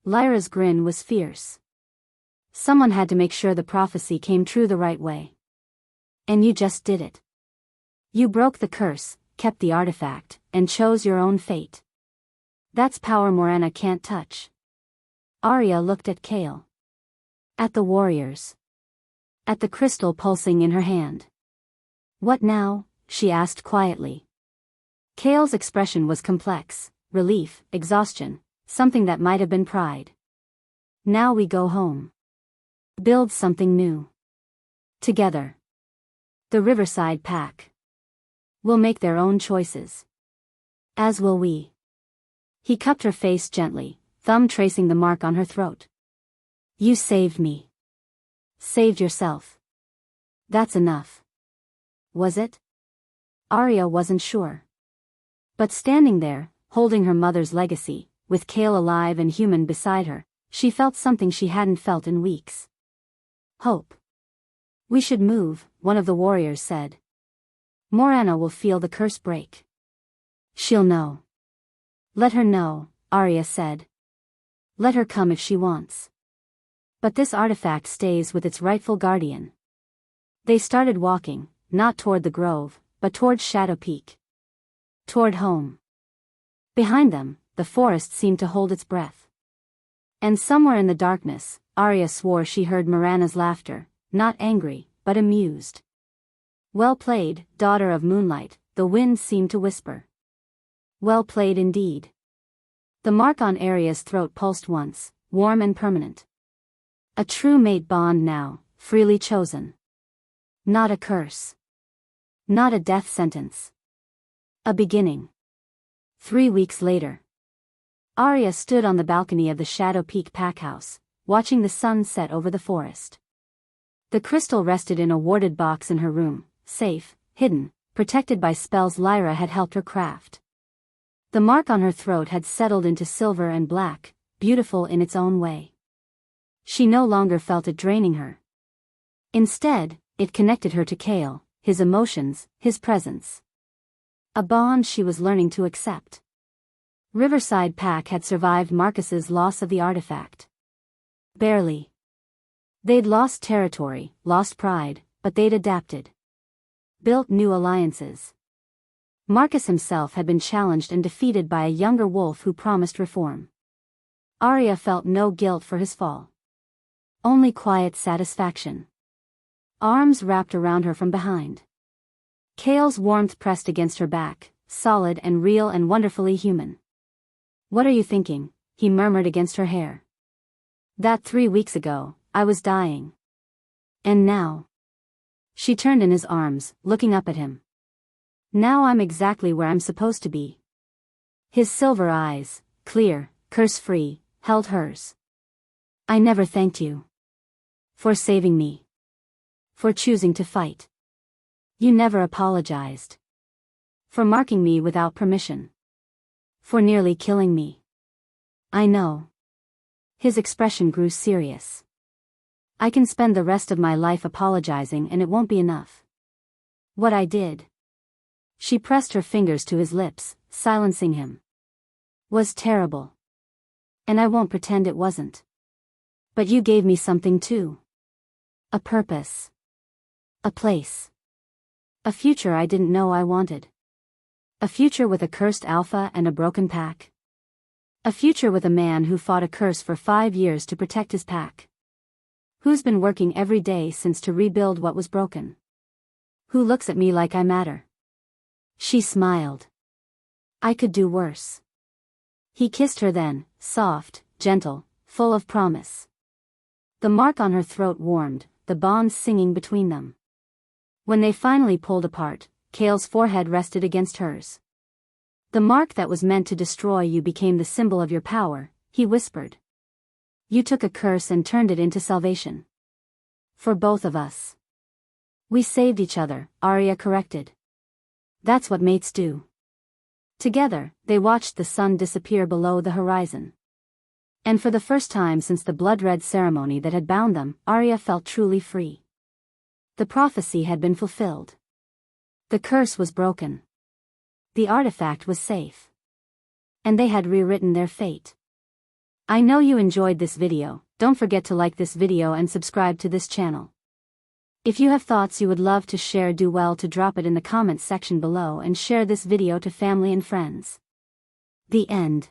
Lyra's grin was fierce. Someone had to make sure the prophecy came true the right way. And you just did it. You broke the curse, kept the artifact, and chose your own fate. That's power Morana can't touch. Arya looked at Kale. At the warriors. At the crystal pulsing in her hand. What now? She asked quietly. Kale's expression was complex, relief, exhaustion, something that might have been pride. Now we go home. Build something new. Together. The Riverside Pack. Will make their own choices. As will we. He cupped her face gently, thumb tracing the mark on her throat. You saved me. Saved yourself. That's enough. Was it? Arya wasn't sure. But standing there, holding her mother's legacy, with Kale alive and human beside her, she felt something she hadn't felt in weeks. Hope. We should move, one of the warriors said. Morana will feel the curse break. She'll know. Let her know, Arya said. Let her come if she wants. But this artifact stays with its rightful guardian. They started walking, not toward the grove, but toward Shadow Peak. Toward home. Behind them, the forest seemed to hold its breath. And somewhere in the darkness, Arya swore she heard Morana's laughter, not angry, but amused. Well played, daughter of moonlight, the wind seemed to whisper. Well played indeed. The mark on Arya's throat pulsed once, warm and permanent. A true mate bond now, freely chosen. Not a curse. Not a death sentence. A beginning. 3 weeks later. Arya stood on the balcony of the Shadow Peak packhouse, watching the sun set over the forest. The crystal rested in a warded box in her room, safe, hidden, protected by spells Lyra had helped her craft. The mark on her throat had settled into silver and black, beautiful in its own way. She no longer felt it draining her. Instead, it connected her to Kale, his emotions, his presence. A bond she was learning to accept. Riverside Pack had survived Marcus's loss of the artifact. Barely. They'd lost territory, lost pride, but they'd adapted. Built new alliances. Marcus himself had been challenged and defeated by a younger wolf who promised reform. Arya felt no guilt for his fall. Only quiet satisfaction. Arms wrapped around her from behind. Kale's warmth pressed against her back, solid and real and wonderfully human. "What are you thinking?" he murmured against her hair. "That 3 weeks ago, I was dying. And now." She turned in his arms, looking up at him. "Now I'm exactly where I'm supposed to be." His silver eyes, clear, curse-free, held hers. "I never thanked you. For saving me. For choosing to fight. You never apologized. For marking me without permission. For nearly killing me." "I know." His expression grew serious. "I can spend the rest of my life apologizing and it won't be enough. What I did," she pressed her fingers to his lips, silencing him, "was terrible. And I won't pretend it wasn't. But you gave me something too. A purpose. A place. A future I didn't know I wanted. A future with a cursed alpha and a broken pack. A future with a man who fought a curse for 5 years to protect his pack. Who's been working every day since to rebuild what was broken. Who looks at me like I matter." She smiled. "I could do worse." He kissed her then, soft, gentle, full of promise. The mark on her throat warmed, the bond singing between them. When they finally pulled apart, Kale's forehead rested against hers. "The mark that was meant to destroy you became the symbol of your power," he whispered. "You took a curse and turned it into salvation. For both of us." "We saved each other," Arya corrected. "That's what mates do." Together, they watched the sun disappear below the horizon. And for the first time since the blood-red ceremony that had bound them, Arya felt truly free. The prophecy had been fulfilled. The curse was broken. The artifact was safe. And they had rewritten their fate. I know you enjoyed this video. Don't forget to like this video and subscribe to this channel. If you have thoughts you would love to share, do well to drop it in the comments section below and share this video to family and friends. The end.